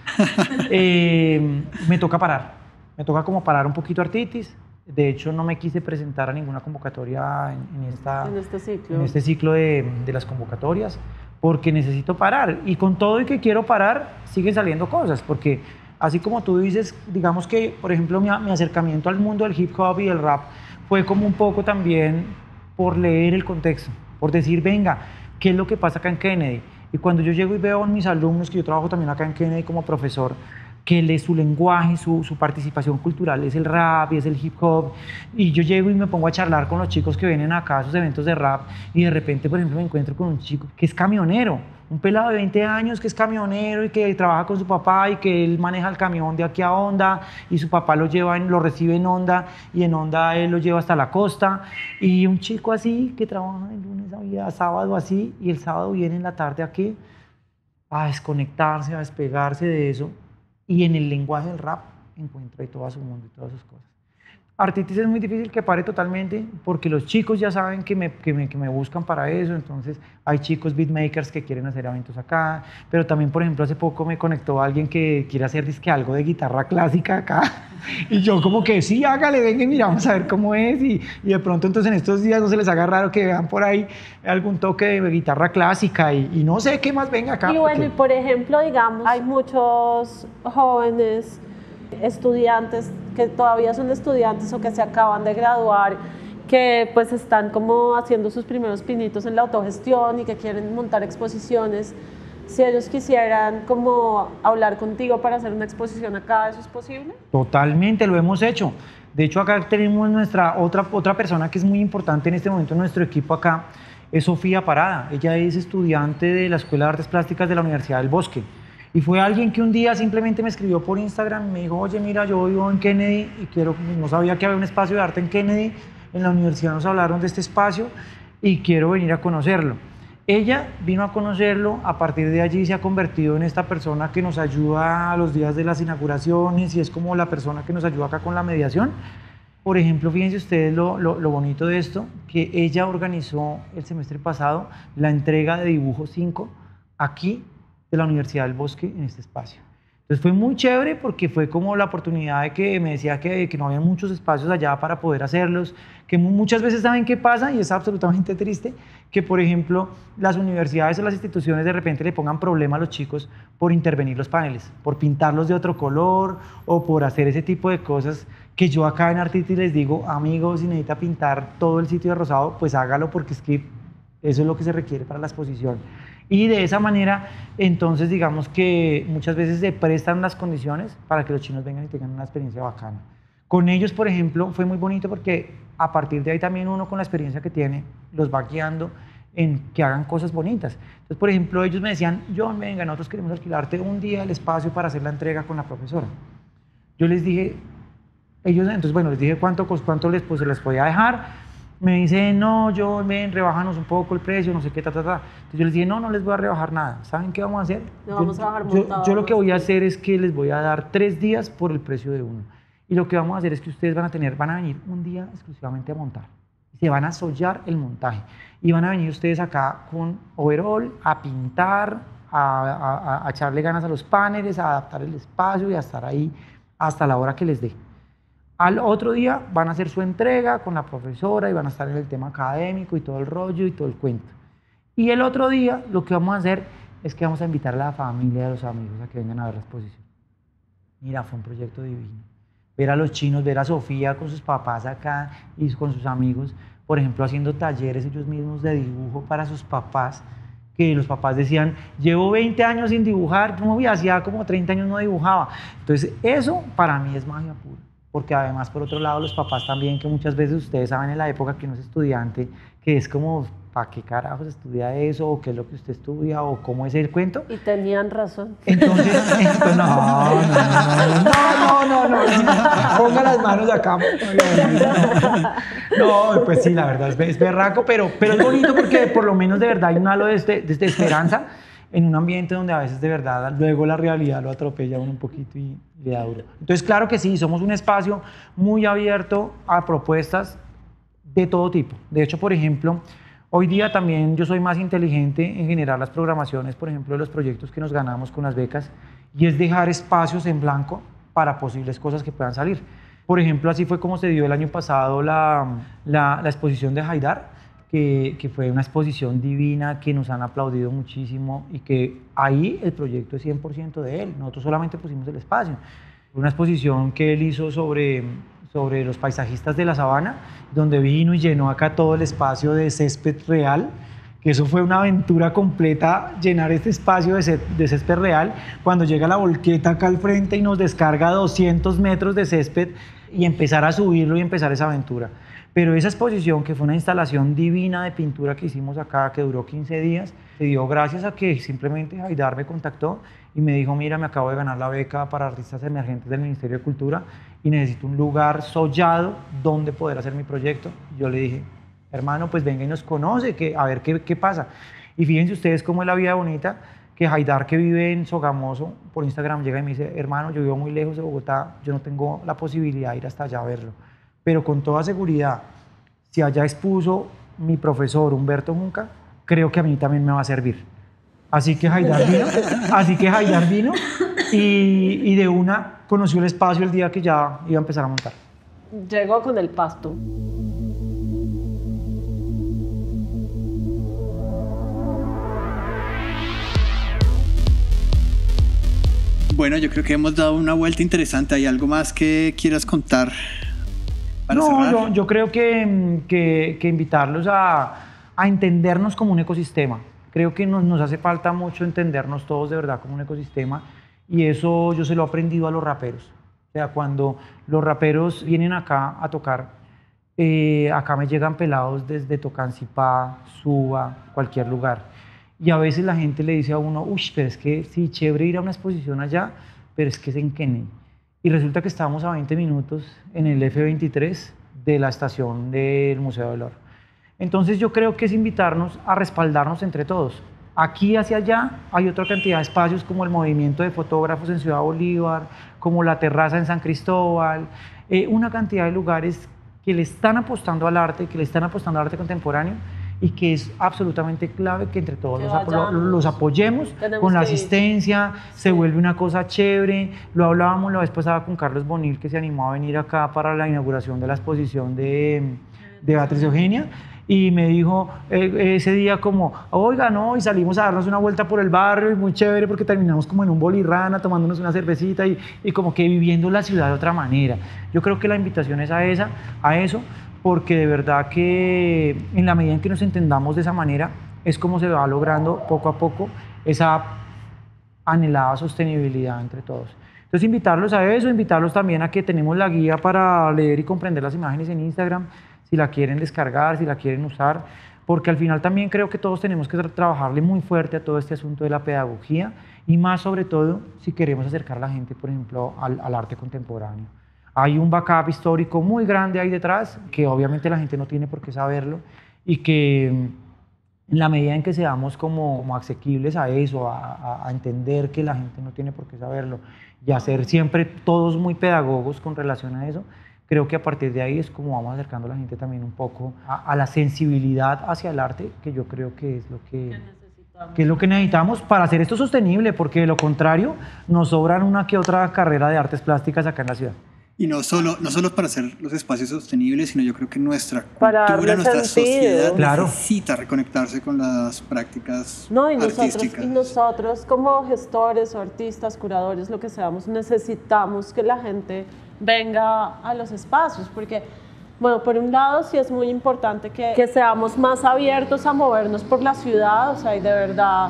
me toca parar. Me toca como parar un poquito Artitis. De hecho, no me quise presentar a ninguna convocatoria en este ciclo de las convocatorias, porque necesito parar. Y con todo y que quiero parar, siguen saliendo cosas, porque así como tú dices, digamos que, por ejemplo, mi acercamiento al mundo del hip hop y del rap fue como un poco también por leer el contexto, por decir, venga, ¿qué es lo que pasa acá en Kennedy? Y cuando yo llego y veo a mis alumnos, que yo trabajo también acá en Kennedy como profesor, que su lenguaje, su participación cultural es el rap y es el hip hop, y yo llego y me pongo a charlar con los chicos que vienen acá a esos eventos de rap y de repente, por ejemplo, me encuentro con un chico que es camionero, un pelado de 20 años que es camionero y que trabaja con su papá y que él maneja el camión de aquí a Honda y su papá lo recibe en Honda y en Honda él lo lleva hasta la costa, y un chico así que trabaja de lunes a sábado así, y el sábado viene en la tarde aquí a desconectarse, a despegarse de eso. Y en el lenguaje del rap encuentra ahí todo su mundo y todas sus cosas. Artitis es muy difícil que pare totalmente porque los chicos ya saben que me buscan para eso, entonces hay chicos beatmakers que quieren hacer eventos acá, pero también, por ejemplo, hace poco me conectó alguien que quiere hacer algo de guitarra clásica acá, y yo como que sí, hágale, venga, mira, vamos a ver cómo es, y de pronto entonces en estos días no se les haga raro que vean por ahí algún toque de guitarra clásica y no sé qué más venga acá. Y bueno, y por ejemplo, digamos, hay muchos jóvenes estudiantes que todavía son estudiantes o que se acaban de graduar, que pues están como haciendo sus primeros pinitos en la autogestión y que quieren montar exposiciones. Si ellos quisieran como hablar contigo para hacer una exposición acá, ¿eso es posible? Totalmente, lo hemos hecho. De hecho, acá tenemos nuestra otra persona que es muy importante en este momento en nuestro equipo acá, es Sofía Parada. Ella es estudiante de la Escuela de Artes Plásticas de la Universidad del Bosque. Y fue alguien que un día simplemente me escribió por Instagram y me dijo, oye, mira, yo vivo en Kennedy y no sabía que había un espacio de arte en Kennedy. En la universidad nos hablaron de este espacio y quiero venir a conocerlo. Ella vino a conocerlo, a partir de allí se ha convertido en esta persona que nos ayuda a los días de las inauguraciones y es como la persona que nos ayuda acá con la mediación. Por ejemplo, fíjense ustedes lo bonito de esto, que ella organizó el semestre pasado la entrega de Dibujo 5 aquí de la Universidad del Bosque en este espacio. Entonces fue muy chévere porque fue como la oportunidad de que me decía que no había muchos espacios allá para poder hacerlos, que muchas veces saben qué pasa y es absolutamente triste, que por ejemplo las universidades o las instituciones de repente le pongan problema a los chicos por intervenir los paneles, por pintarlos de otro color o por hacer ese tipo de cosas que yo acá en Artiti les digo, amigos, si necesita pintar todo el sitio de rosado, pues hágalo porque es que eso es lo que se requiere para la exposición. Y de esa manera, entonces, digamos que muchas veces se prestan las condiciones para que los chinos vengan y tengan una experiencia bacana. Con ellos, por ejemplo, fue muy bonito porque a partir de ahí también uno con la experiencia que tiene los va guiando en que hagan cosas bonitas. Entonces, por ejemplo, ellos me decían, John, venga, nosotros queremos alquilarte un día el espacio para hacer la entrega con la profesora. Yo les dije, entonces, bueno, les dije cuánto les podía dejar. Me dice, no, John, ven, rebájanos un poco el precio, no sé qué, Entonces yo les dije, no les voy a rebajar nada. ¿Saben qué vamos a hacer? No vamos a bajar montado. Yo lo que voy a hacer es que les voy a dar 3 días por el precio de uno. Y lo que vamos a hacer es que ustedes van a venir un día exclusivamente a montar. Se van a sollar el montaje. Y van a venir ustedes acá con overall a pintar, a echarle ganas a los paneles, a adaptar el espacio y a estar ahí hasta la hora que les dé. Al otro día van a hacer su entrega con la profesora y van a estar en el tema académico y todo el rollo y todo el cuento. Y el otro día lo que vamos a hacer es que vamos a invitar a la familia y a los amigos a que vengan a ver la exposición. Mira, fue un proyecto divino. Ver a los chinos, ver a Sofía con sus papás acá y con sus amigos, por ejemplo, haciendo talleres ellos mismos de dibujo para sus papás, que los papás decían, llevo 20 años sin dibujar, y hacía como 30 años no dibujaba. Entonces, eso para mí es magia pura. Porque además, por otro lado, los papás también, que muchas veces ustedes saben en la época que uno es estudiante, que es como, ¿para qué carajos estudia eso? ¿O qué es lo que usted estudia? ¿O cómo es el cuento? Y tenían razón. Entonces no. Ponga las manos acá. No, pues sí, la verdad es berraco, pero es bonito porque por lo menos de verdad hay un halo de esperanza en un ambiente donde a veces de verdad luego la realidad lo atropella a uno un poquito y le da duro. Entonces, claro que sí, somos un espacio muy abierto a propuestas de todo tipo. De hecho, por ejemplo, hoy día también yo soy más inteligente en generar las programaciones, por ejemplo, de los proyectos que nos ganamos con las becas, y es dejar espacios en blanco para posibles cosas que puedan salir. Por ejemplo, así fue como se dio el año pasado la exposición de Haidar, que fue una exposición divina, que nos han aplaudido muchísimo y que ahí el proyecto es 100% de él. Nosotros solamente pusimos el espacio. Una exposición que él hizo sobre los paisajistas de la sabana, donde vino y llenó acá todo el espacio de césped real, que eso fue una aventura completa, llenar este espacio de césped real, cuando llega la volqueta acá al frente y nos descarga 200 metros de césped y empezar a subirlo y empezar esa aventura. Pero esa exposición, que fue una instalación divina de pintura que hicimos acá, que duró 15 días, se dio gracias a que simplemente Haidar me contactó y me dijo, mira, me acabo de ganar la beca para artistas emergentes del Ministerio de Cultura y necesito un lugar sollado donde poder hacer mi proyecto. Yo le dije, hermano, pues venga y nos conoce, a ver qué pasa. Y fíjense ustedes cómo es la vida bonita, que Haidar, que vive en Sogamoso, por Instagram llega y me dice, hermano, yo vivo muy lejos de Bogotá, yo no tengo la posibilidad de ir hasta allá a verlo. Pero con toda seguridad, si allá expuso mi profesor Humberto Junca, creo que a mí también me va a servir. Así que Haidar vino y de una conoció el espacio el día que ya iba a empezar a montar. Llegó con el pasto. Bueno, yo creo que hemos dado una vuelta interesante. ¿Hay algo más que quieras contar? No, yo creo que invitarlos a entendernos como un ecosistema. Creo que nos hace falta mucho entendernos todos de verdad como un ecosistema, y eso yo se lo he aprendido a los raperos. O sea, cuando los raperos vienen acá a tocar, acá me llegan pelados desde Tocancipá, Suba, cualquier lugar. Y a veces la gente le dice a uno, uy, pero es que sí, chévere ir a una exposición allá, pero es que es en Kennedy. Y resulta que estábamos a 20 minutos en el F23 de la estación del Museo del Oro. Entonces yo creo que es invitarnos a respaldarnos entre todos. Aquí hacia allá hay otra cantidad de espacios como el movimiento de fotógrafos en Ciudad Bolívar, como la terraza en San Cristóbal, una cantidad de lugares que le están apostando al arte, que le están apostando al arte contemporáneo y que es absolutamente clave que entre todos los apoyemos con la asistencia, se vuelve una cosa chévere. Lo hablábamos la vez pasada con Carlos Bonil, que se animó a venir acá para la inauguración de la exposición de Beatriz Eugenia, y me dijo ese día como, oiga, no, y salimos a darnos una vuelta por el barrio, y muy chévere porque terminamos como en un bolirrana, tomándonos una cervecita y como que viviendo la ciudad de otra manera. Yo creo que la invitación es a eso, porque de verdad que en la medida en que nos entendamos de esa manera, es como se va logrando poco a poco esa anhelada sostenibilidad entre todos. Entonces invitarlos a eso, invitarlos también a que tenemos la guía para leer y comprender las imágenes en Instagram, si la quieren descargar, si la quieren usar, porque al final también creo que todos tenemos que trabajarle muy fuerte a todo este asunto de la pedagogía y más sobre todo si queremos acercar a la gente, por ejemplo, al arte contemporáneo. Hay un backup histórico muy grande ahí detrás, que obviamente la gente no tiene por qué saberlo, y que en la medida en que seamos como asequibles a eso, a entender que la gente no tiene por qué saberlo, y a ser siempre todos muy pedagogos con relación a eso, creo que a partir de ahí es como vamos acercando a la gente también un poco a la sensibilidad hacia el arte, que yo creo que es lo que necesitamos para hacer esto sostenible, porque de lo contrario nos sobran una que otra carrera de artes plásticas acá en la ciudad. Y no solo para hacer los espacios sostenibles, sino yo creo que nuestra para cultura, nuestra sociedad claro, necesita reconectarse con las prácticas artísticas. Y nosotros como gestores o artistas, curadores, lo que seamos, necesitamos que la gente venga a los espacios, porque, bueno, por un lado sí es muy importante que seamos más abiertos a movernos por la ciudad, o sea, y de verdad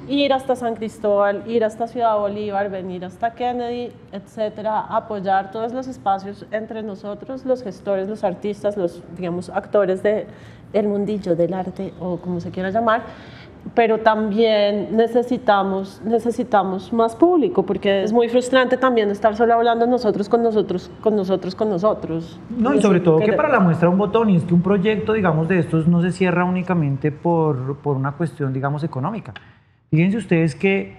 ir hasta San Cristóbal, ir hasta Ciudad Bolívar, venir hasta Kennedy, etcétera, apoyar todos los espacios entre nosotros, los gestores, los artistas, los, digamos, actores del mundillo del arte o como se quiera llamar, pero también necesitamos más público, porque es muy frustrante también estar solo hablando nosotros con nosotros. No, y sobre todo que para la muestra un botón, y es que un proyecto, digamos, de estos no se cierra únicamente por una cuestión, digamos, económica. Fíjense ustedes que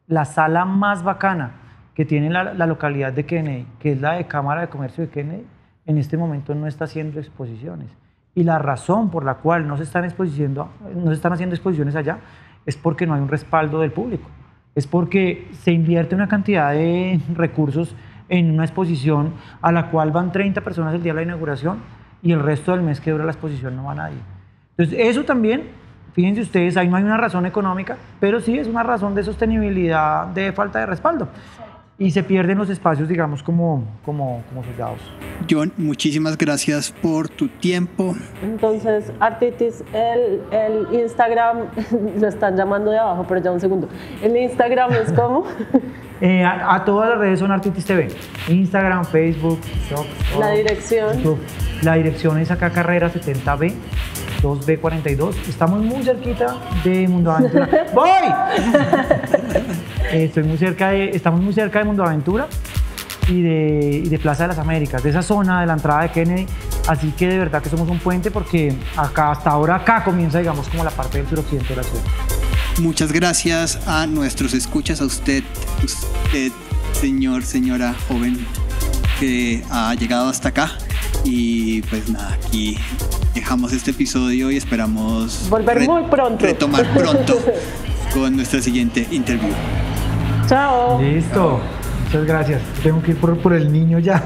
la sala más bacana que tiene la localidad de Kennedy, que es la de Cámara de Comercio de Kennedy, en este momento no está haciendo exposiciones. Y la razón por la cual no se están haciendo exposiciones allá es porque no hay un respaldo del público. Es porque se invierte una cantidad de recursos en una exposición a la cual van 30 personas el día de la inauguración y el resto del mes que dura la exposición no va nadie. Entonces eso también, fíjense ustedes, ahí no hay una razón económica, pero sí es una razón de sostenibilidad, de falta de respaldo. Y se pierden los espacios, digamos, como soldados. John, muchísimas gracias por tu tiempo. Entonces, Artitis, el Instagram, lo están llamando de abajo, pero ya un segundo. El Instagram es ¿cómo? A todas las redes son Artitis TV. Instagram, Facebook, TikTok. La dirección. YouTube. La dirección es acá Carrera 70B. 2B42, estamos muy cerquita de Mundo Aventura. ¡Voy! Estamos muy cerca de Mundo Aventura y de Plaza de las Américas, de esa zona de la entrada de Kennedy, así que de verdad que somos un puente porque hasta ahora comienza, digamos, como la parte del suroccidente de la ciudad. Muchas gracias a nuestros escuchas, a usted señora joven que ha llegado hasta acá. Y pues nada, aquí dejamos este episodio y esperamos volver muy pronto, retomar pronto con nuestra siguiente interview. Chao. Listo, muchas gracias. Tengo que ir por el niño ya.